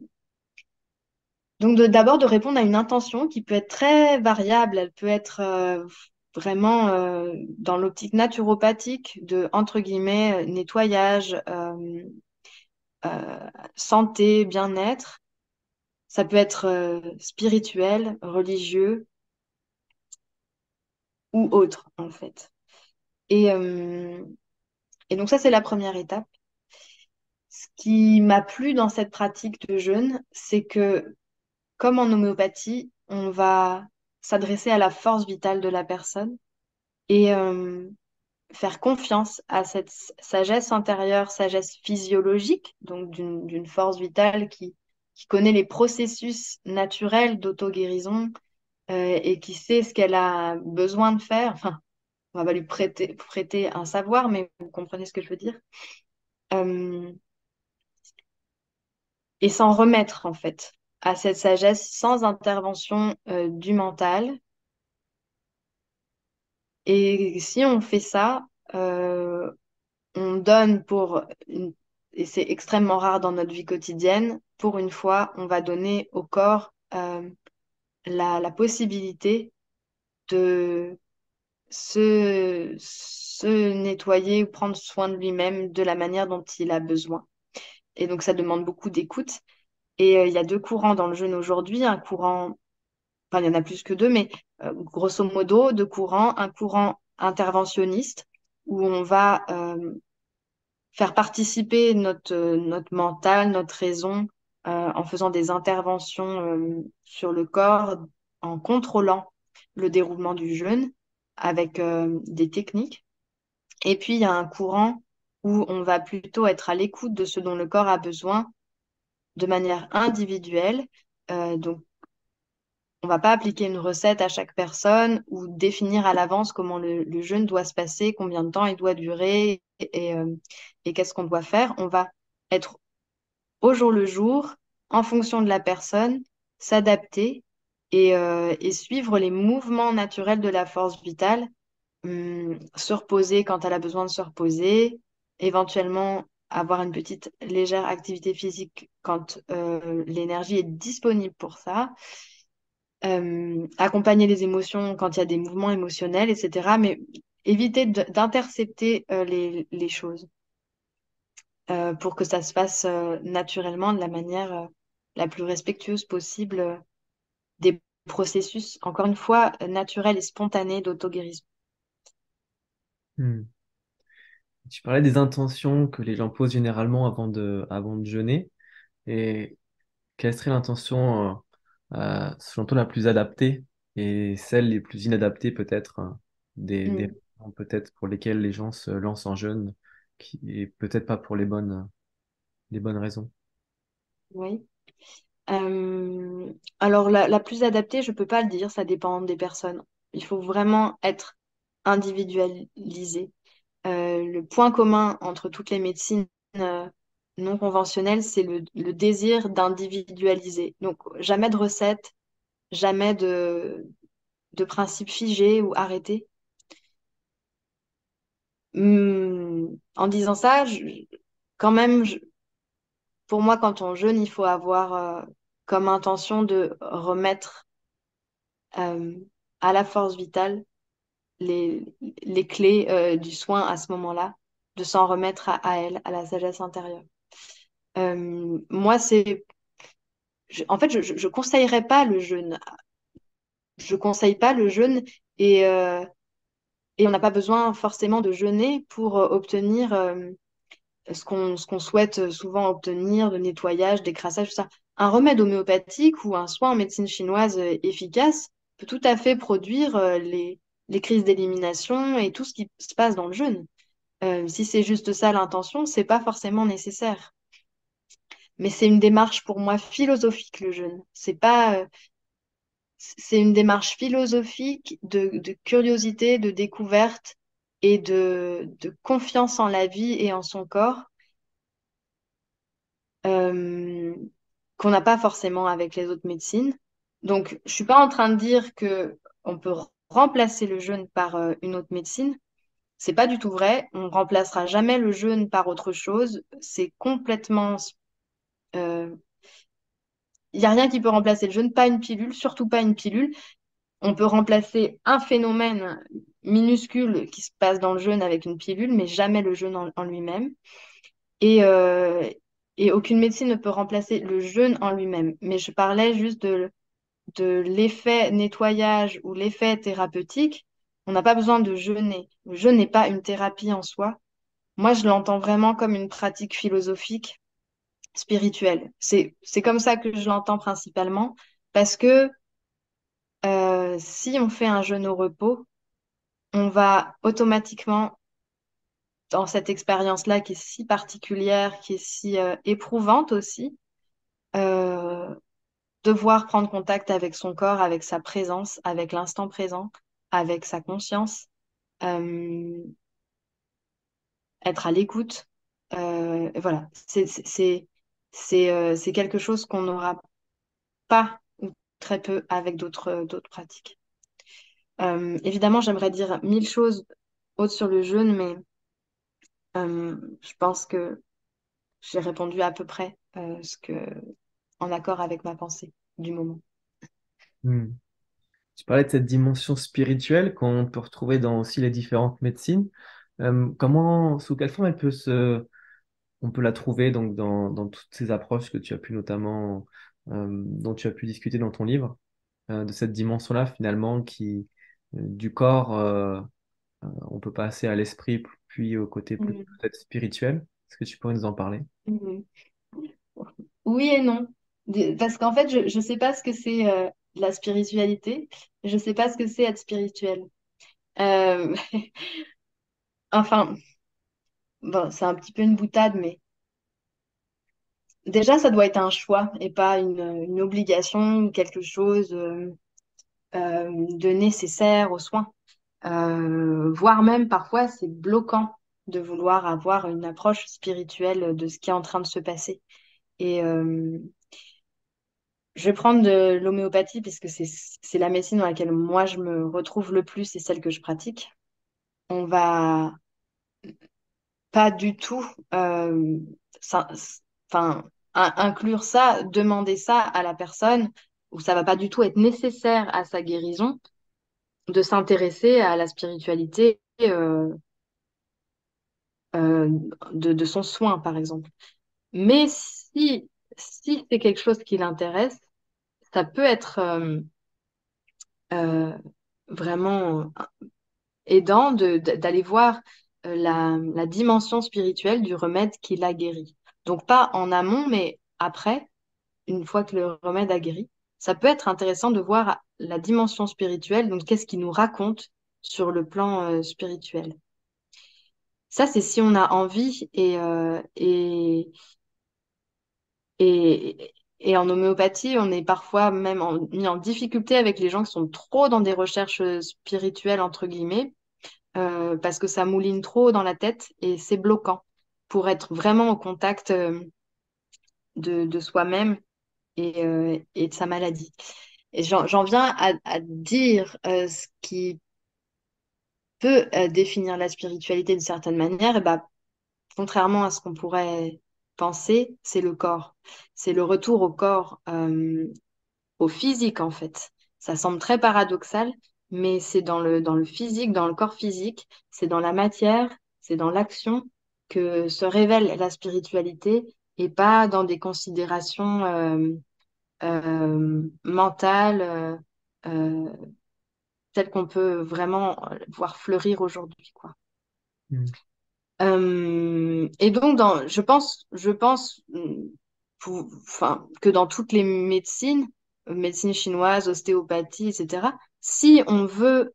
donc, d'abord, de répondre à une intention qui peut être très variable. Elle peut être vraiment dans l'optique naturopathique de, entre guillemets, nettoyage, santé, bien-être. Ça peut être spirituel, religieux ou autre, en fait. Et, euh, et donc, ça, c'est la première étape. Ce qui m'a plu dans cette pratique de jeûne, c'est que, comme en homéopathie, on va s'adresser à la force vitale de la personne et faire confiance à cette sagesse intérieure, sagesse physiologique, donc d'une force vitale qui connaît les processus naturels d'auto-guérison et qui sait ce qu'elle a besoin de faire. Enfin, on va pas lui prêter un savoir, mais vous comprenez ce que je veux dire. Euh, et s'en remettre, en fait, à cette sagesse sans intervention du mental. Et si on fait ça, euh, on donne et c'est extrêmement rare dans notre vie quotidienne, pour une fois, on va donner au corps la possibilité de se nettoyer ou prendre soin de lui-même de la manière dont il a besoin. Et donc, ça demande beaucoup d'écoute. Et il y a deux courants dans le jeûne aujourd'hui. Un courant, enfin, il y en a plus que deux, mais grosso modo, deux courants. Un courant interventionniste, où on va faire participer notre mental, notre raison, en faisant des interventions sur le corps, en contrôlant le déroulement du jeûne avec des techniques. Et puis, il y a un courant où on va plutôt être à l'écoute de ce dont le corps a besoin de manière individuelle. Donc, on va pas appliquer une recette à chaque personne ou définir à l'avance comment le jeûne doit se passer, combien de temps il doit durer et qu'est-ce qu'on doit faire. On va être au jour le jour, en fonction de la personne, s'adapter et suivre les mouvements naturels de la force vitale, se reposer quand elle a besoin de se reposer, éventuellement avoir une petite légère activité physique quand l'énergie est disponible pour ça, accompagner les émotions quand il y a des mouvements émotionnels, etc. Mais éviter d'intercepter les choses pour que ça se fasse naturellement de la manière la plus respectueuse possible des processus, encore une fois, naturels et spontanés d'auto-guérison. Hmm. Tu parlais des intentions que les gens posent généralement avant de jeûner. Et quelle serait l'intention, selon toi, la plus adaptée et celle les plus inadaptées peut-être, des Mm. raisons peut-être pour lesquelles les gens se lancent en jeûne, qui et peut-être pas pour les bonnes raisons. Oui. Alors, la plus adaptée, je peux pas le dire, ça dépend des personnes. Il faut vraiment être individualisé. Le point commun entre toutes les médecines euh, non conventionnelles, c'est le désir d'individualiser. Donc, jamais de recette, jamais de principe figé ou arrêté. En disant ça, quand même, pour moi, quand on jeûne, il faut avoir comme intention de remettre euh, à la force vitale les, les clés du soin à ce moment-là, de s'en remettre à elle, à la sagesse intérieure. Moi, en fait, je conseillerais pas le jeûne. Je conseille pas le jeûne et, euh, et on n'a pas besoin forcément de jeûner pour obtenir ce qu'on souhaite souvent obtenir, de nettoyage, d'écrassage, tout ça. Un remède homéopathique ou un soin en médecine chinoise efficace peut tout à fait produire les crises d'élimination et tout ce qui se passe dans le jeûne. Si c'est juste ça l'intention, c'est pas forcément nécessaire. Mais c'est une démarche pour moi philosophique, le jeûne. C'est pas, c'est une démarche philosophique de curiosité, de découverte et de confiance en la vie et en son corps euh, qu'on n'a pas forcément avec les autres médecines. Donc, je suis pas en train de dire que on peut remplacer le jeûne par une autre médecine. C'est pas du tout vrai. On remplacera jamais le jeûne par autre chose. C'est complètement. euh, Il n'y a rien qui peut remplacer le jeûne, pas une pilule, surtout pas une pilule. On peut remplacer un phénomène minuscule qui se passe dans le jeûne avec une pilule, mais jamais le jeûne en lui-même. Et, euh, et aucune médecine ne peut remplacer le jeûne en lui-même. Mais je parlais juste de l'effet nettoyage ou l'effet thérapeutique. On n'a pas besoin de jeûner. Le jeûne n'est pas une thérapie en soi. Moi, je l'entends vraiment comme une pratique philosophique, spirituelle. C'est comme ça que je l'entends principalement, parce que si on fait un jeûne au repos, on va automatiquement, dans cette expérience-là qui est si particulière, qui est si éprouvante aussi, euh, devoir prendre contact avec son corps, avec sa présence, avec l'instant présent, avec sa conscience, euh, être à l'écoute. Et voilà, c'est quelque chose qu'on n'aura pas ou très peu avec d'autres pratiques. Évidemment, j'aimerais dire mille choses autres sur le jeûne, mais je pense que j'ai répondu à peu près en accord avec ma pensée du moment. Hmm. Tu parlais de cette dimension spirituelle qu'on peut retrouver dans aussi les différentes médecines. Sous quelle forme on peut la trouver donc dans toutes ces approches que tu as pu notamment, dont tu as pu discuter dans ton livre, de cette dimension-là finalement du corps, on peut passer à l'esprit, puis au côté plus Mhm. peut-être spirituel. Est-ce que tu pourrais nous en parler? Mhm. Oui et non. Parce qu'en fait, je ne sais pas ce que c'est la spiritualité. Je ne sais pas ce que c'est être spirituel. Euh, enfin, bon, c'est un petit peu une boutade, mais déjà, ça doit être un choix et pas une obligation ou quelque chose de nécessaire aux soins. Voire même parfois, c'est bloquant de vouloir avoir une approche spirituelle de ce qui est en train de se passer. Et je vais prendre de l'homéopathie puisque c'est la médecine dans laquelle moi je me retrouve le plus et celle que je pratique. On va pas du tout ça- enfin, inclure ça, demander ça à la personne, ou ça va pas du tout être nécessaire à sa guérison de s'intéresser à la spiritualité euh, de son soin, par exemple. Mais si c'est quelque chose qui l'intéresse, ça peut être euh, vraiment aidant d'aller voir la dimension spirituelle du remède qui l'a guéri. Donc pas en amont, mais après, une fois que le remède a guéri, ça peut être intéressant de voir la dimension spirituelle, donc qu'est-ce qu'il nous raconte sur le plan spirituel. Ça, c'est si on a envie et en homéopathie, on est parfois même mis en difficulté avec les gens qui sont trop dans des recherches spirituelles, entre guillemets, parce que ça mouline trop dans la tête et c'est bloquant pour être vraiment au contact de soi-même et de sa maladie. Et j'en viens à dire ce qui peut définir la spiritualité d'une certaine manière, et bah, contrairement à ce qu'on pourrait penser, c'est le corps. C'est le retour au corps, au physique en fait. Ça semble très paradoxal, mais c'est dans le physique, dans le corps physique, c'est dans la matière, c'est dans l'action que se révèle la spiritualité et pas dans des considérations mentales euh, telles qu'on peut vraiment voir fleurir aujourd'hui, quoi. Mm. Et donc, je pense enfin, que dans toutes les médecines, médecine chinoise, ostéopathie, etc., si on veut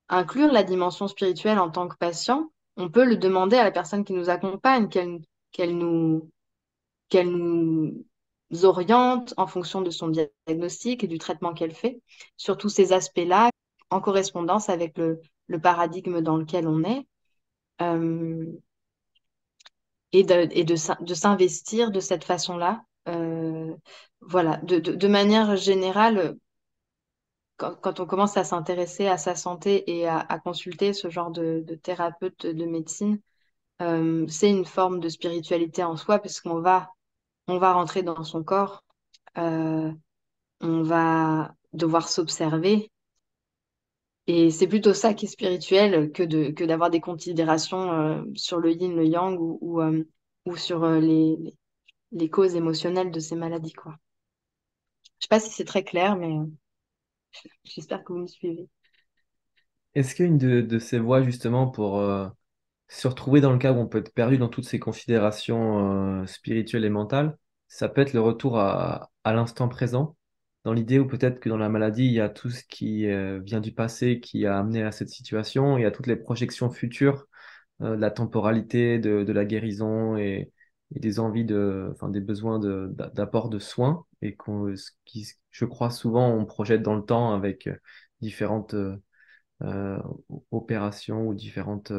inclure la dimension spirituelle en tant que patient, on peut le demander à la personne qui nous accompagne, qu'elle nous, qu'elle nous oriente en fonction de son diagnostic et du traitement qu'elle fait, sur tous ces aspects-là, en correspondance avec le paradigme dans lequel on est. Euh, de s'investir de cette façon-là. Voilà, de manière générale, quand on commence à s'intéresser à sa santé et à consulter ce genre de thérapeute de médecine, c'est une forme de spiritualité en soi parce on va rentrer dans son corps, euh, on va devoir s'observer. Et c'est plutôt ça qui est spirituel que d'avoir des considérations sur le yin, le yang ou sur les causes émotionnelles de ces maladies, quoi. Je sais pas si c'est très clair, mais j'espère que vous me suivez. Est-ce qu'une de ces voies, justement, pour se retrouver dans le cas où on peut être perdu dans toutes ces considérations spirituelles et mentales, ça peut être le retour à l'instant présent, dans l'idée où peut-être que dans la maladie, il y a tout ce qui vient du passé qui a amené à cette situation, il y a toutes les projections futures, de la temporalité, de la guérison et des envies enfin, des besoins d'apport de soins, et ce qui, je crois, souvent, on projette dans le temps avec différentes euh, opérations ou différentes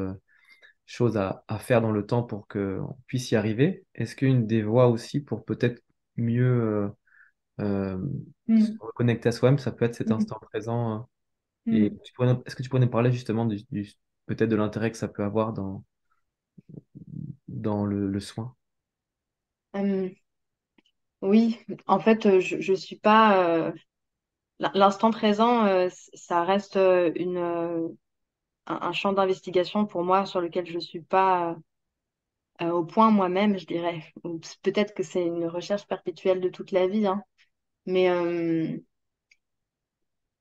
choses à faire dans le temps pour qu'on puisse y arriver. Est-ce qu'une des voies aussi pour peut-être mieux euh, se Mm, reconnecter à soi-même, ça peut être cet mm, instant présent et mm. est-ce que tu pourrais nous parler justement peut-être de l'intérêt que ça peut avoir dans le soin? Euh, oui, en fait, je suis pas. L'instant présent, ça reste un champ d'investigation pour moi sur lequel je suis pas au point moi-même, je dirais. Ou peut-être que c'est une recherche perpétuelle de toute la vie, hein. Mais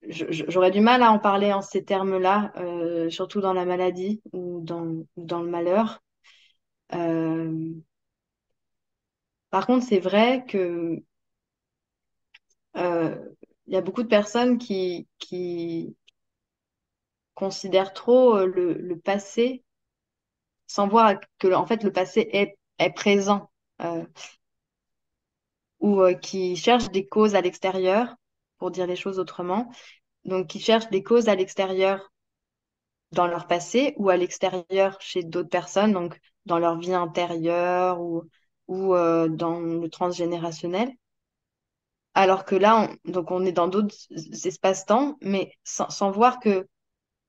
j'aurais du mal à en parler en ces termes-là, surtout dans la maladie ou dans le malheur. Euh, Par contre, c'est vrai que euh, il y a beaucoup de personnes qui considèrent trop le passé sans voir que en fait le passé est présent ou qui cherchent des causes à l'extérieur, pour dire les choses autrement. Donc, qui cherchent des causes à l'extérieur dans leur passé ou à l'extérieur chez d'autres personnes, donc dans leur vie intérieure ou dans le transgénérationnel. Alors que là, donc on est dans d'autres espaces-temps, mais sans voir que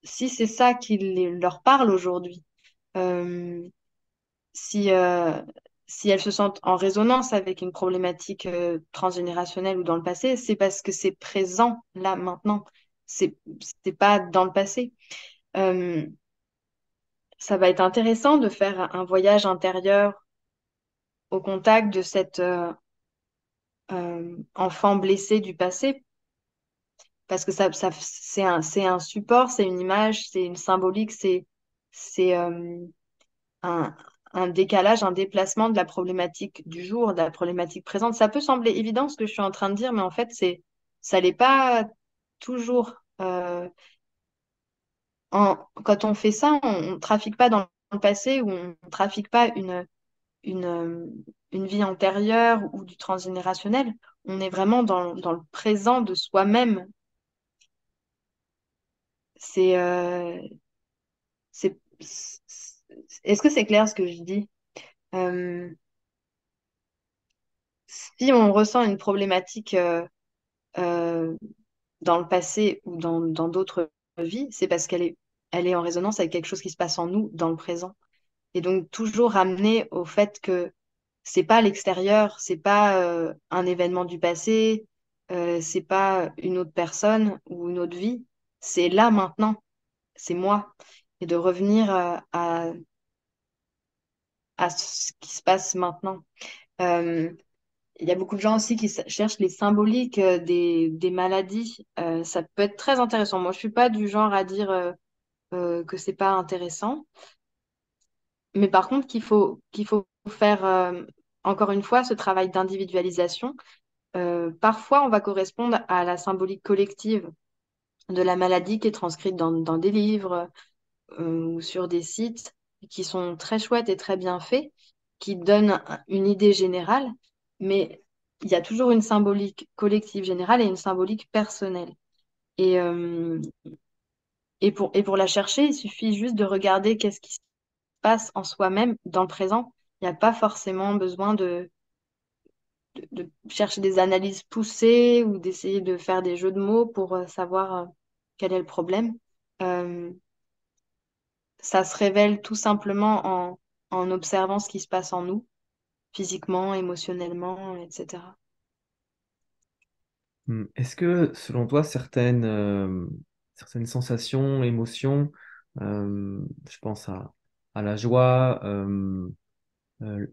si c'est ça qui leur parle aujourd'hui, euh, si, si elles se sentent en résonance avec une problématique transgénérationnelle ou dans le passé, c'est parce que c'est présent là, maintenant. C'est, c'est pas dans le passé. Euh, Ça va être intéressant de faire un voyage intérieur au contact de cet enfant blessé du passé, parce que c'est un support, c'est une image, c'est une symbolique, c'est un, un décalage, un déplacement de la problématique du jour, de la problématique présente. Ça peut sembler évident ce que je suis en train de dire, mais en fait, ça l'est pas toujours. Quand on fait ça, on ne trafique pas dans le passé ou on ne trafique pas une, euh, une vie antérieure ou du transgénérationnel. On est vraiment dans le présent de soi-même. C'est Est-ce que c'est clair ce que je dis? Euh, Si on ressent une problématique euh, dans le passé ou dans d'autres vies, c'est parce elle est en résonance avec quelque chose qui se passe en nous dans le présent. Et donc toujours ramener au fait que c'est pas l'extérieur, c'est pas un événement du passé, c'est pas une autre personne ou une autre vie, c'est là maintenant, c'est moi. Et de revenir à ce qui se passe maintenant. Euh, Il y a beaucoup de gens aussi qui cherchent les symboliques des maladies. Ça peut être très intéressant. Moi, je suis pas du genre à dire que c'est pas intéressant, mais par contre qu'il faut faire encore une fois ce travail d'individualisation. Parfois, on va correspondre à la symbolique collective de la maladie qui est transcrite dans des livres ou sur des sites qui sont très chouettes et très bien faits, qui donnent une idée générale, mais il y a toujours une symbolique collective générale et une symbolique personnelle. Et, euh, et pour la chercher, il suffit juste de regarder qu'est-ce qui se passe en soi-même dans le présent. Il n'y a pas forcément besoin de chercher des analyses poussées ou d'essayer de faire des jeux de mots pour savoir quel est le problème. Euh, Ça se révèle tout simplement en observant ce qui se passe en nous, physiquement, émotionnellement, etc. Est-ce que, selon toi, certaines sensations, émotions, je pense à la joie,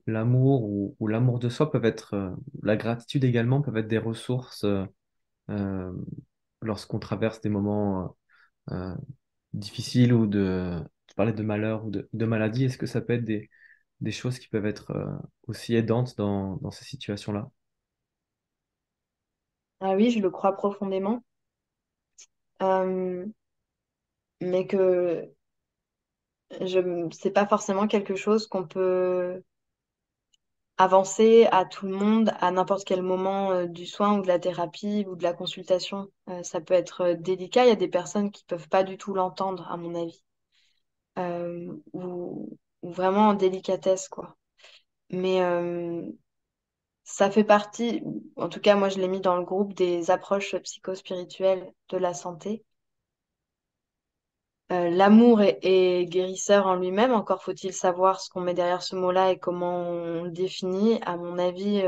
l'amour ou l'amour de soi peuvent être, la gratitude également peuvent être des ressources euh, lorsqu'on traverse des moments difficiles ou tu parlais de malheur ou de maladie, est-ce que ça peut être des choses qui peuvent être aussi aidantes dans ces situations-là? Ah oui, je le crois profondément, euh, mais que c'est pas forcément quelque chose qu'on peut avancer à tout le monde à n'importe quel moment du soin ou de la thérapie ou de la consultation. Ça peut être délicat. Il y a des personnes qui peuvent pas du tout l'entendre, à mon avis, ou vraiment en délicatesse, quoi. Mais ça fait partie, en tout cas, moi, je l'ai mis dans le groupe des approches psychospirituelles de la santé. L'amour est guérisseur en lui-même, encore faut-il savoir ce qu'on met derrière ce mot-là et comment on le définit. À mon avis,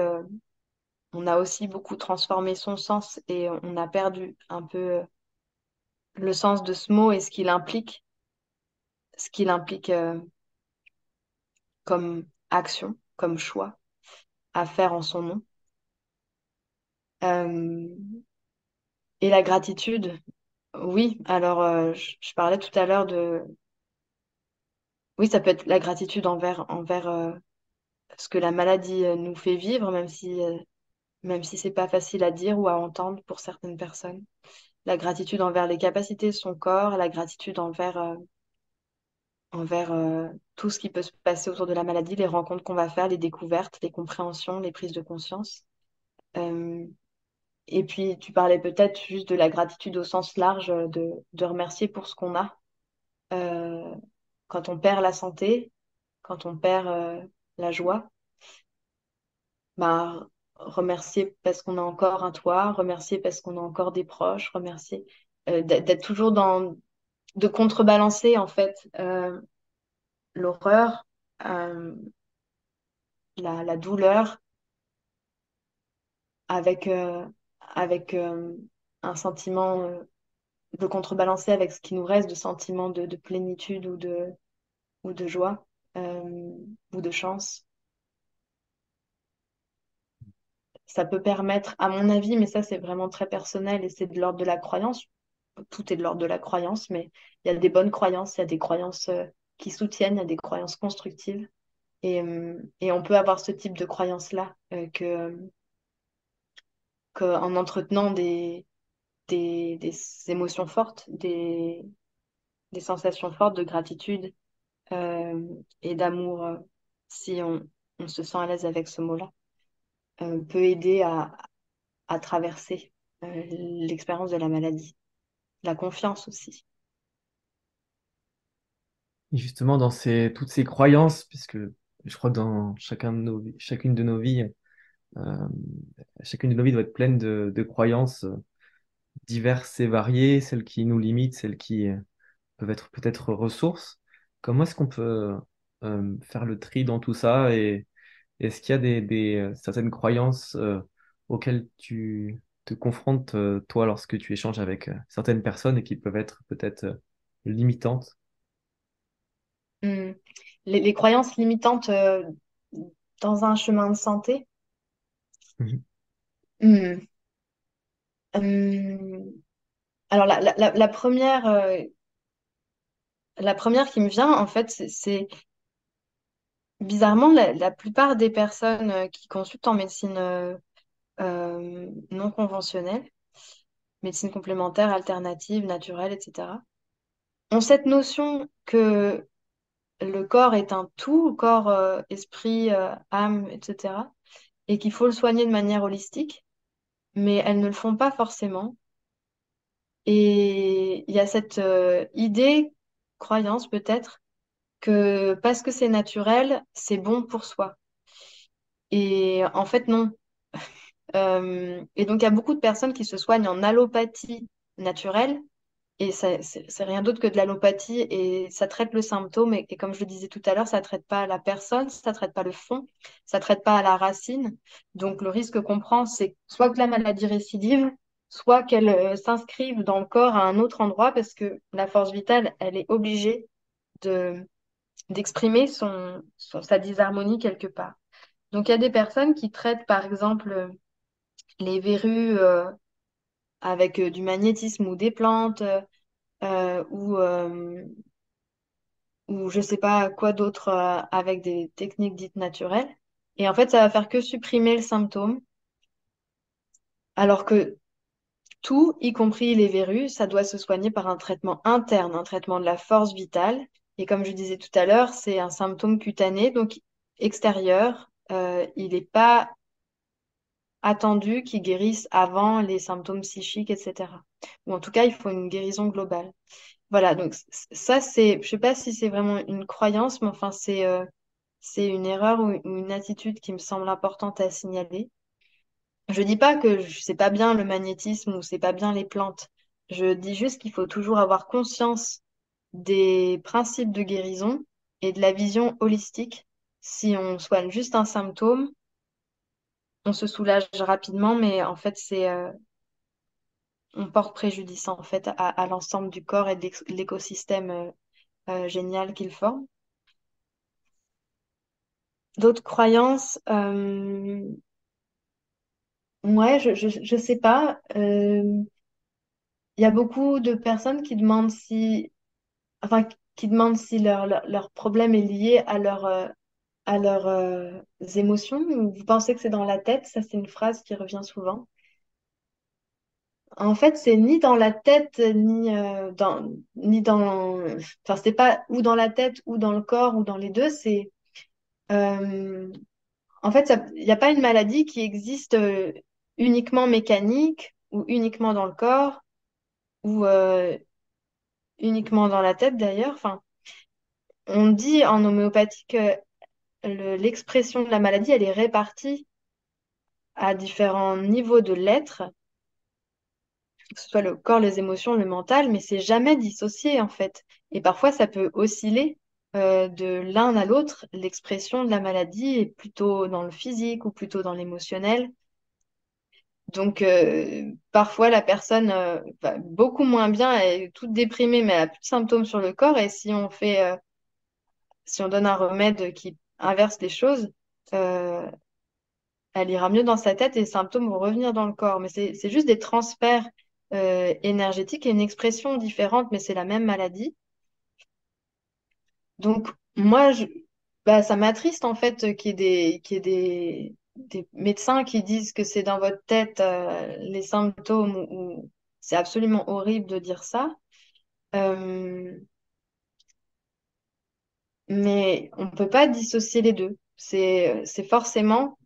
on a aussi beaucoup transformé son sens et on a perdu un peu le sens de ce mot et ce qu'il implique comme action, comme choix à faire en son nom. Euh, et la gratitude, oui, alors je parlais tout à l'heure de... Oui, ça peut être la gratitude envers ce que la maladie nous fait vivre, même si c'est pas facile à dire ou à entendre pour certaines personnes. La gratitude envers les capacités de son corps, la gratitude envers tout ce qui peut se passer autour de la maladie, les rencontres qu'on va faire, les découvertes, les compréhensions, les prises de conscience. Euh, et puis, tu parlais peut-être juste de la gratitude au sens large, de remercier pour ce qu'on a. Euh, Quand on perd la santé, quand on perd la joie, bah, remercier parce qu'on a encore un toit, remercier parce qu'on a encore des proches, remercier d'être toujours de contrebalancer en fait l'horreur, euh, la douleur avec un sentiment de contrebalancer avec ce qui nous reste de sentiment de plénitude ou de joie euh, ou de chance. Ça peut permettre, à mon avis, mais ça c'est vraiment très personnel et c'est de l'ordre de la croyance. Tout est de l'ordre de la croyance, mais il y a des bonnes croyances, il y a des croyances qui soutiennent, il y a des croyances constructives. Et on peut avoir ce type de croyance-là qu'en entretenant des émotions fortes, des sensations fortes de gratitude et d'amour, si on se sent à l'aise avec ce mot-là, peut aider à traverser l'expérience de la maladie. La confiance aussi. Et justement, dans toutes ces croyances, puisque je crois que dans chacune de nos vies, euh, chacune de nos vies doit être pleine de croyances diverses et variées, celles qui nous limitent, celles qui peuvent être peut-être ressources. Comment est-ce qu'on peut faire le tri dans tout ça et est-ce qu'il y a certaines croyances auxquelles tu te confrontes, toi, lorsque tu échanges avec certaines personnes et qui peuvent être peut-être limitantes? Hmm. Les croyances limitantes dans un chemin de santé. Mhm. Hmm. Hum, Alors la première qui me vient, en fait, c'est bizarrement la plupart des personnes qui consultent en médecine non conventionnelle, médecine complémentaire, alternative, naturelle, etc., ont cette notion que le corps est un tout, corps, esprit, âme, etc., et qu'il faut le soigner de manière holistique, mais elles ne le font pas forcément. Et il y a cette idée, croyance peut-être, que parce que c'est naturel, c'est bon pour soi. Et en fait, non. Et donc, il y a beaucoup de personnes qui se soignent en allopathie naturelle. Et c'est rien d'autre que de l'allopathie. Et ça traite le symptôme. Et comme je le disais tout à l'heure, ça traite pas la personne, ça traite pas le fond, ça traite pas à la racine. Donc, le risque qu'on prend, c'est soit que la maladie récidive, soit qu'elle s'inscrive dans le corps à un autre endroit, parce que la force vitale, elle est obligée de d'exprimer sa disharmonie quelque part. Donc, il y a des personnes qui traitent, par exemple, les verrues avec du magnétisme ou des plantes ou je sais pas quoi d'autre avec des techniques dites naturelles. Et en fait, ça va faire que supprimer le symptôme, alors que tout, y compris les verrues, ça doit se soigner par un traitement interne, un traitement de la force vitale. Et comme je disais tout à l'heure, c'est un symptôme cutané, donc extérieur. Il n'est pas attendu qu'ils guérissent avant les symptômes psychiques, etc. Ou en tout cas, il faut une guérison globale. Voilà, donc ça, je sais pas si c'est vraiment une croyance, mais enfin, c'est une erreur ou une attitude qui me semble importante à signaler. Je dis pas que c'est pas bien le magnétisme ou c'est pas bien les plantes. Je dis juste qu'il faut toujours avoir conscience des principes de guérison et de la vision holistique. Si on soigne juste un symptôme, on se soulage rapidement, mais en fait, on porte préjudice en fait à l'ensemble du corps et de l'écosystème génial qu'il forme. D'autres croyances, ouais, je sais pas. Il y a beaucoup de personnes qui demandent enfin, qui demandent si leur problème est lié à leurs émotions. Ou vous pensez que c'est dans la tête? Ça, c'est une phrase qui revient souvent. En fait, c'est ni dans la tête, ni dans, enfin, c'est pas ou dans la tête, ou dans le corps, ou dans les deux. Euh, En fait, il n'y a pas une maladie qui existe uniquement mécanique, ou uniquement dans le corps, ou uniquement dans la tête d'ailleurs. Enfin, on dit en homéopathie que l'expression de la maladie, elle est répartie à différents niveaux de l'être, que ce soit le corps, les émotions, le mental, mais c'est jamais dissocié en fait. Et parfois, ça peut osciller de l'un à l'autre. L'expression de la maladie est plutôt dans le physique ou plutôt dans l'émotionnel. Donc, parfois, la personne va beaucoup moins bien, elle est toute déprimée, mais elle a plus de symptômes sur le corps. Et si on donne un remède qui inverse les choses, euh, elle ira mieux dans sa tête et les symptômes vont revenir dans le corps. Mais c'est juste des transferts énergétiques et une expression différente, mais c'est la même maladie. Donc, moi, bah, ça m'attriste en fait qu'il y ait des médecins qui disent que c'est dans votre tête les symptômes ou c'est absolument horrible de dire ça. Euh, mais on ne peut pas dissocier les deux. C'est forcément,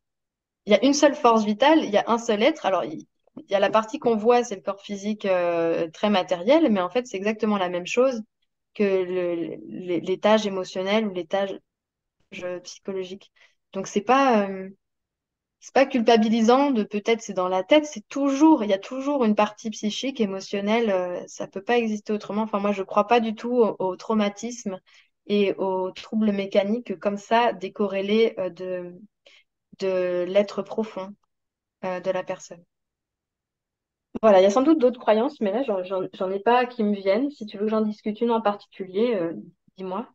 il y a une seule force vitale, il y a un seul être. Alors, il y a la partie qu'on voit, c'est le corps physique très matériel, mais en fait, c'est exactement la même chose. que l'étage émotionnel ou l'étage psychologique. Donc, c'est pas culpabilisant de peut-être c'est dans la tête, il y a toujours une partie psychique, émotionnelle, ça peut pas exister autrement. Enfin, moi, je crois pas du tout au traumatisme et aux troubles mécaniques comme ça, décorrélés de l'être profond de la personne. Voilà, il y a sans doute d'autres croyances, mais là, j'en ai pas qui me viennent. Si tu veux que j'en discute une en particulier, dis-moi.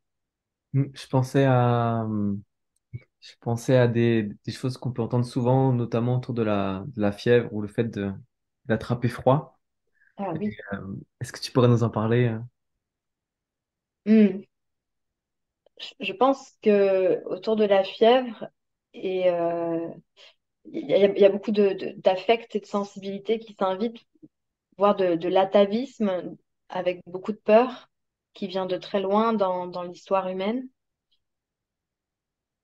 Je pensais à des choses qu'on peut entendre souvent, notamment autour de de la fièvre ou le fait d'attraper froid. Ah oui. Est-ce que tu pourrais nous en parler? Hmm. Je pense que autour de la fièvre, et il y a beaucoup d'affects et de sensibilité qui s'invitent, voire de l'atavisme avec beaucoup de peur qui vient de très loin dans l'histoire humaine.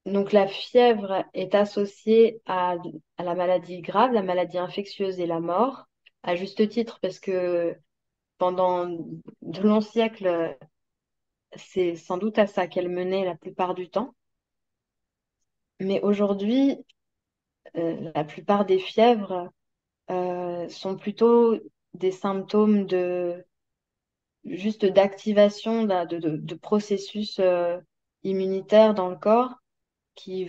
Donc la fièvre est associée à la maladie grave, la maladie infectieuse et la mort, à juste titre parce que pendant de longs siècles, c'est sans doute à ça qu'elle menait la plupart du temps. Mais aujourd'hui, la plupart des fièvres sont plutôt des symptômes de juste d'activation de processus immunitaires dans le corps qui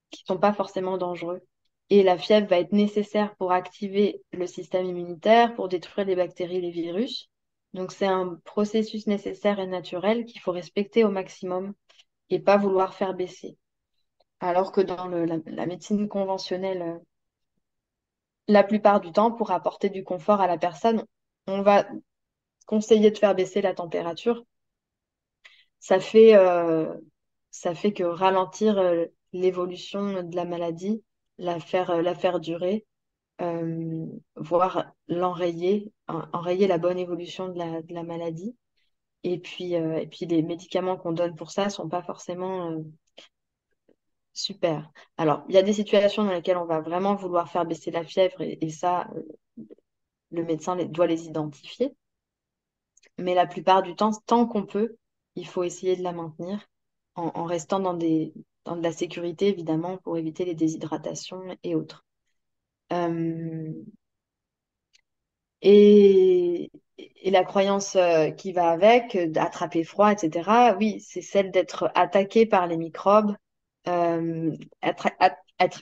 qui sont pas forcément dangereux. Et la fièvre va être nécessaire pour activer le système immunitaire, pour détruire les bactéries, les virus. Donc c'est un processus nécessaire et naturel qu'il faut respecter au maximum et pas vouloir faire baisser. Alors que dans la médecine conventionnelle, la plupart du temps, pour apporter du confort à la personne, on va conseiller de faire baisser la température. Ça fait, euh, Ça fait que ralentir l'évolution de la maladie, la faire durer, voire enrayer la bonne évolution de de la maladie. Et puis les médicaments qu'on donne pour ça sont pas forcément super. Alors, il y a des situations dans lesquelles on va vraiment vouloir faire baisser la fièvre et ça, le médecin doit les identifier. Mais la plupart du temps, tant qu'on peut, il faut essayer de la maintenir en restant dans de la sécurité, évidemment, pour éviter les déshydratations et autres. Euh, et la croyance qui va avec, d'attraper froid, etc., oui, c'est celle d'être attaqué par les microbes, être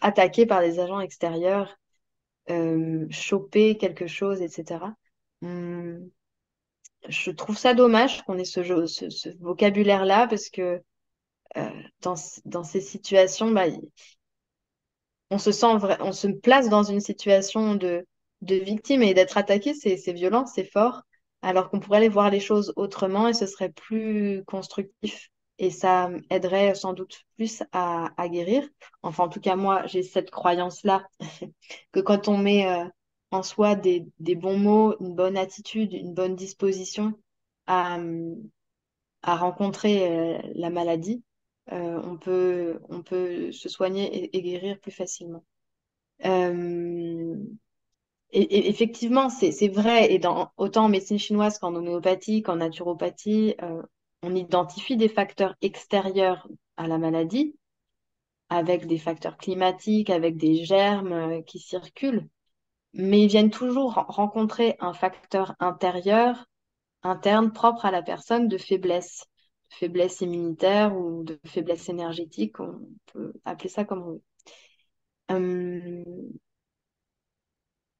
attaqué par des agents extérieurs, choper quelque chose, etc. Hum, je trouve ça dommage qu'on ait ce vocabulaire-là parce que dans ces situations, bah, on se place dans une situation de victime et d'être attaqué, c'est violent, c'est fort, alors qu'on pourrait aller voir les choses autrement et ce serait plus constructif et ça aiderait sans doute plus à guérir. Enfin, en tout cas, moi, j'ai cette croyance-là que quand on met en soi des bons mots, une bonne attitude, une bonne disposition à, à rencontrer la maladie, on peut se soigner et guérir plus facilement. Euh, et effectivement, c'est vrai, et autant en médecine chinoise qu'en homéopathie, qu'en naturopathie, on identifie des facteurs extérieurs à la maladie, avec des facteurs climatiques, avec des germes qui circulent, mais ils viennent toujours rencontrer un facteur intérieur interne propre à la personne de faiblesse immunitaire ou de faiblesse énergétique, on peut appeler ça comme on veut. Euh,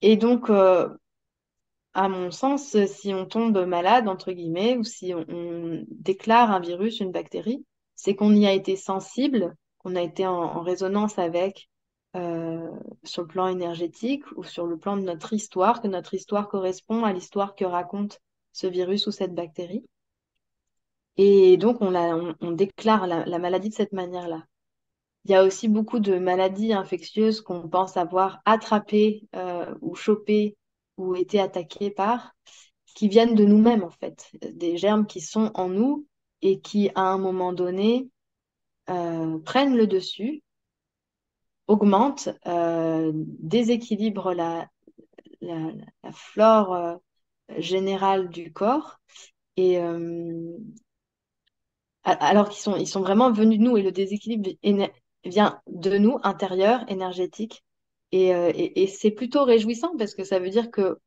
et donc, à mon sens, si on tombe malade, entre guillemets, ou si on déclare un virus, une bactérie, c'est qu'on y a été sensible, qu'on a été en résonance avec euh, sur le plan énergétique ou sur le plan de notre histoire, que notre histoire correspond à l'histoire que raconte ce virus ou cette bactérie. Et donc, on déclare la maladie de cette manière-là. Il y a aussi beaucoup de maladies infectieuses qu'on pense avoir attrapées ou chopées ou été attaquées par, qui viennent de nous-mêmes, en fait. Des germes qui sont en nous et qui, à un moment donné, prennent le dessus, augmentent, déséquilibrent la, la flore générale du corps Et alors ils sont vraiment venus de nous et le déséquilibre vient de nous, intérieur, énergétique. Et c'est plutôt réjouissant parce que ça veut dire que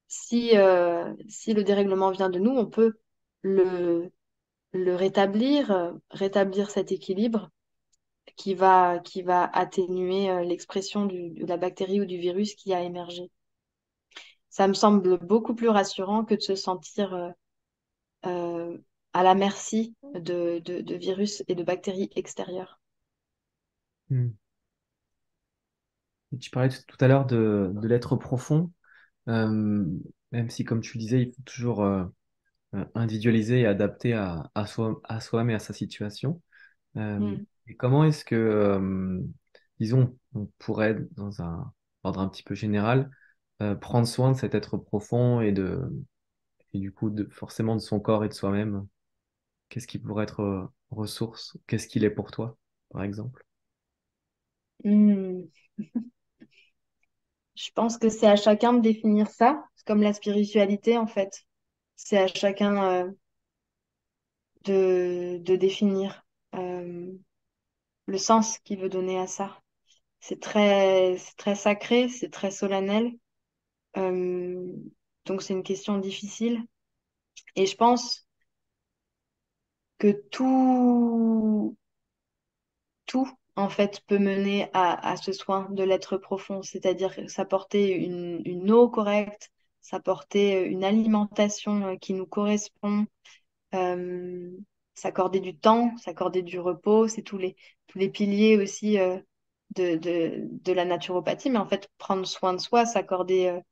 si le dérèglement vient de nous, on peut le, le rétablir, rétablir cet équilibre qui va atténuer l'expression de la bactérie ou du virus qui a émergé. Ça me semble beaucoup plus rassurant que de se sentir euh, à la merci de virus et de bactéries extérieures. Hmm. Et tu parlais tout à l'heure de l'être profond, euh, même si, comme tu le disais, il faut toujours individualiser et adapter à soi-même et à sa situation. Mm. Et comment est-ce que, disons, on pourrait, dans un ordre un petit peu général, prendre soin de cet être profond et du coup, forcément de son corps et de soi-même? Qu'est-ce qui pourrait être ressource? Qu'est-ce qu'il est pour toi, par exemple? Mm. Je pense que c'est à chacun de définir ça. C'est comme la spiritualité, en fait. C'est à chacun de définir euh, le sens qu'il veut donner à ça. C'est très sacré, c'est très solennel. Euh, donc c'est une question difficile. Et je pense que tout, en fait, peut mener à ce soin de l'être profond, c'est-à-dire s'apporter une eau correcte, s'apporter une alimentation qui nous correspond, euh, s'accorder du temps, s'accorder du repos, c'est tous les piliers aussi de la naturopathie, mais en fait, prendre soin de soi, s'accorder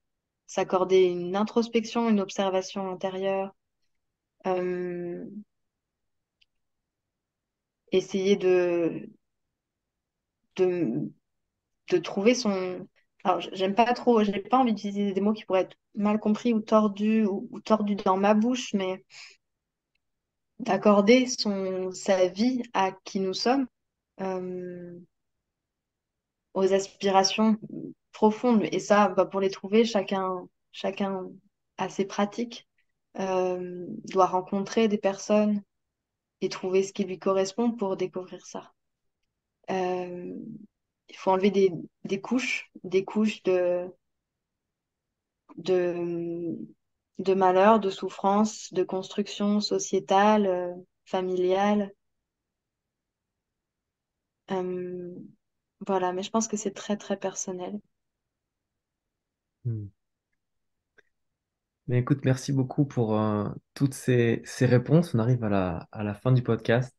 une introspection, une observation intérieure, euh, essayer de, de trouver son... Alors, j'aime pas trop, j'ai pas envie d'utiliser des mots qui pourraient être mal compris ou tordus dans ma bouche, mais d'accorder sa vie à qui nous sommes, euh, aux aspirations profondes. Et ça, bah, pour les trouver, chacun a ses pratiques, doit rencontrer des personnes et trouver ce qui lui correspond pour découvrir ça. Euh, il faut enlever des couches de, de malheur, de souffrance, de construction sociétale, familiale. Euh, voilà, mais je pense que c'est très, très personnel. Hmm. Mais écoute, merci beaucoup pour toutes ces réponses. On arrive à la fin du podcast.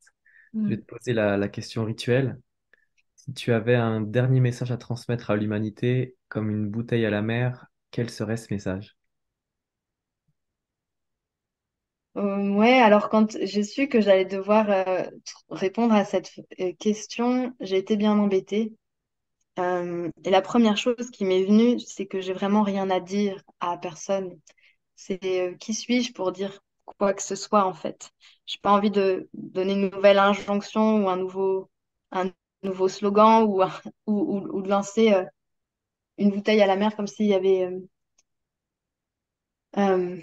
Je vais Mm. te poser la question rituelle. Si tu avais un dernier message à transmettre à l'humanité, comme une bouteille à la mer, quel serait ce message? Ouais, alors quand j'ai su que j'allais devoir répondre à cette question, j'ai été bien embêtée. Et la première chose qui m'est venue, c'est que j'ai vraiment rien à dire à personne. C'est qui suis-je pour dire quoi que ce soit en fait. J'ai pas envie de donner une nouvelle injonction ou un nouveau slogan ou de lancer une bouteille à la mer comme s'il y avait euh,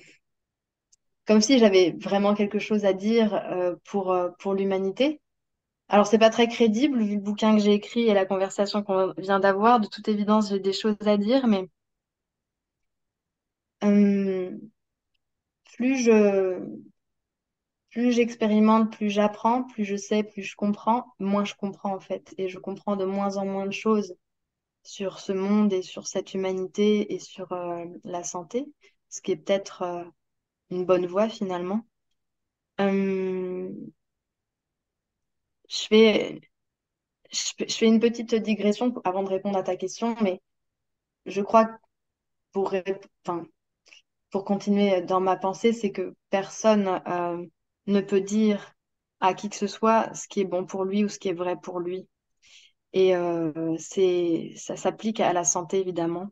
comme si j'avais vraiment quelque chose à dire pour l'humanité. Alors c'est pas très crédible vu le bouquin que j'ai écrit et la conversation qu'on vient d'avoir. De toute évidence, j'ai des choses à dire, mais euh, plus je plus j'expérimente, plus j'apprends, plus je sais, plus je comprends, moins je comprends en fait. Et je comprends de moins en moins de choses sur ce monde et sur cette humanité et sur la santé, ce qui est peut-être une bonne voie finalement. Euh, je fais, je fais une petite digression avant de répondre à ta question, mais je crois que enfin, pour continuer dans ma pensée, c'est que personne ne peut dire à qui que ce soit ce qui est bon pour lui ou ce qui est vrai pour lui. Et ça s'applique à la santé, évidemment.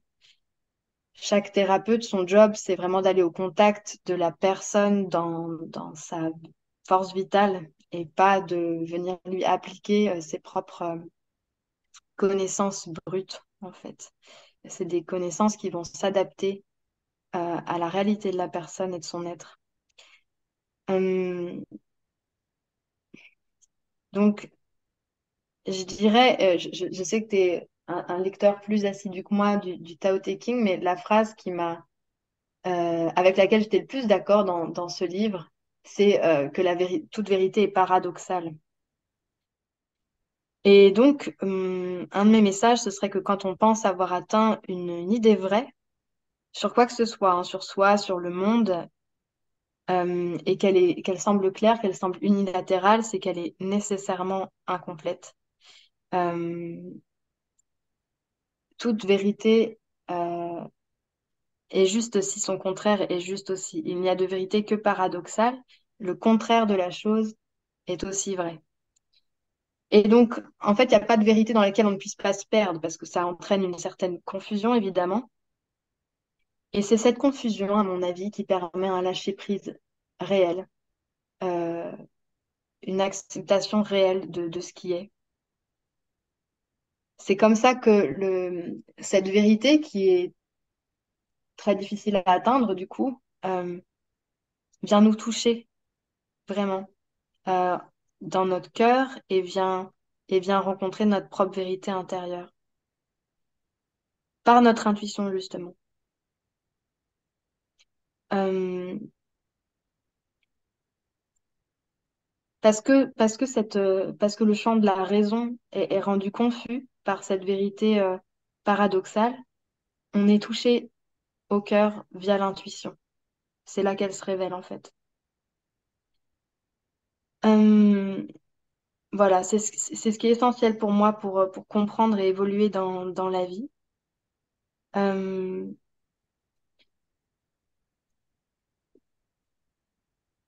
Chaque thérapeute, son job, c'est vraiment d'aller au contact de la personne dans sa force vitale et pas de venir lui appliquer ses propres connaissances brutes, en fait. C'est des connaissances qui vont s'adapter à la réalité de la personne et de son être. Euh, donc, je dirais, je sais que tu es un lecteur plus assidu que moi du Tao Te Ching, mais la phrase avec laquelle j'étais le plus d'accord dans ce livre, c'est que toute vérité est paradoxale. Et donc, un de mes messages, ce serait que quand on pense avoir atteint une idée vraie, sur quoi que ce soit, hein, sur soi, sur le monde, et qu'elle semble claire, qu'elle semble unilatérale, c'est qu'elle est nécessairement incomplète. Euh, Toute vérité est juste si son contraire est juste aussi. Il n'y a de vérité que paradoxale. Le contraire de la chose est aussi vrai. Et donc, en fait, il n'y a pas de vérité dans laquelle on ne puisse pas se perdre, parce que ça entraîne une certaine confusion, évidemment. Et c'est cette confusion, à mon avis, qui permet un lâcher-prise réel, euh, une acceptation réelle de ce qui est. C'est comme ça que cette vérité, qui est très difficile à atteindre, du coup, vient nous toucher vraiment euh, dans notre cœur et vient rencontrer notre propre vérité intérieure, par notre intuition, justement. Euh, parce que le champ de la raison est rendu confus par cette vérité paradoxale, on est touché au cœur via l'intuition. C'est là qu'elle se révèle en fait. Euh, voilà, c'est ce qui est essentiel pour moi pour comprendre et évoluer dans la vie. Euh,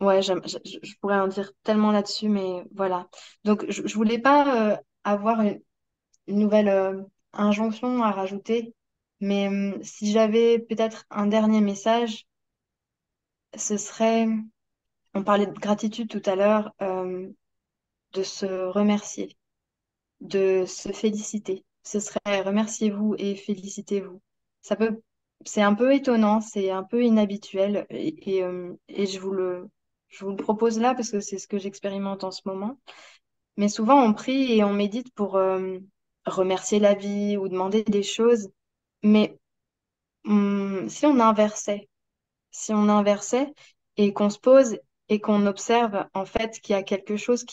ouais, je pourrais en dire tellement là-dessus, mais voilà. Donc, je voulais pas avoir une nouvelle injonction à rajouter, mais si j'avais peut-être un dernier message, ce serait, on parlait de gratitude tout à l'heure, de se remercier, de se féliciter. Ce serait remerciez-vous et félicitez-vous. Ça peut, c'est un peu étonnant, c'est un peu inhabituel et je vous le propose là parce que c'est ce que j'expérimente en ce moment. Mais souvent on prie et on médite pour remercier la vie ou demander des choses. Mais si on inversait et qu'on se pose et qu'on observe en fait qu'il y a quelque chose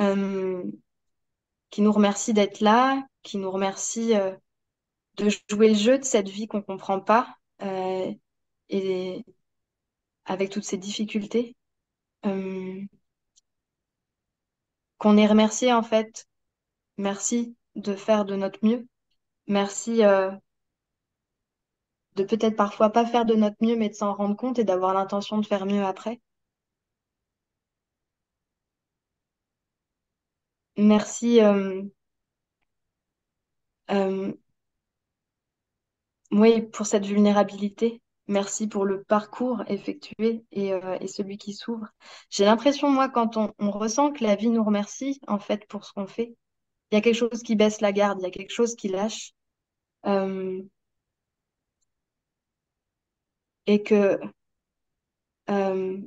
euh, qui nous remercie d'être là, qui nous remercie de jouer le jeu de cette vie qu'on comprend pas et avec toutes ces difficultés, euh, qu'on est remercié en fait. Merci de faire de notre mieux. Merci de peut-être parfois pas faire de notre mieux, mais de s'en rendre compte et d'avoir l'intention de faire mieux après. Merci, euh, oui, pour cette vulnérabilité. Merci pour le parcours effectué et celui qui s'ouvre. J'ai l'impression, moi, quand on ressent que la vie nous remercie, en fait, pour ce qu'on fait, il y a quelque chose qui baisse la garde, il y a quelque chose qui lâche, euh, et que euh,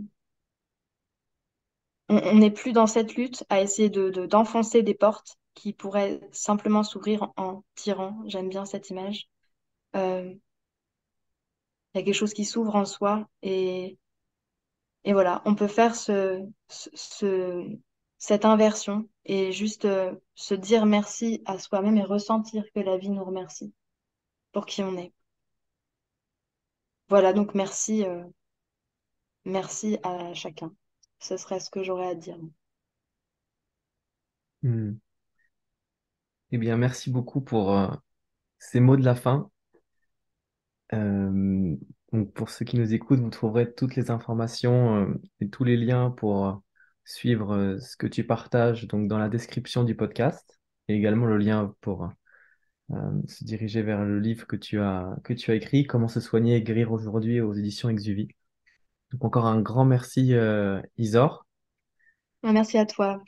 on n'est plus dans cette lutte à essayer d'enfoncer des portes qui pourraient simplement s'ouvrir en tirant. J'aime bien cette image. Euh, il y a quelque chose qui s'ouvre en soi et voilà, on peut faire cette inversion et juste se dire merci à soi-même et ressentir que la vie nous remercie pour qui on est. Voilà, donc merci à chacun. Ce serait ce que j'aurais à dire. Hmm. Eh bien, merci beaucoup pour ces mots de la fin. Euh, donc pour ceux qui nous écoutent, vous trouverez toutes les informations et tous les liens pour suivre ce que tu partages donc dans la description du podcast et également le lien pour se diriger vers le livre que tu as écrit, Comment se soigner et guérir aujourd'hui aux éditions Exuvie. Donc encore un grand merci Isor Merci à toi.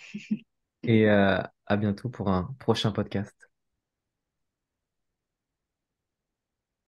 et à bientôt pour un prochain podcast.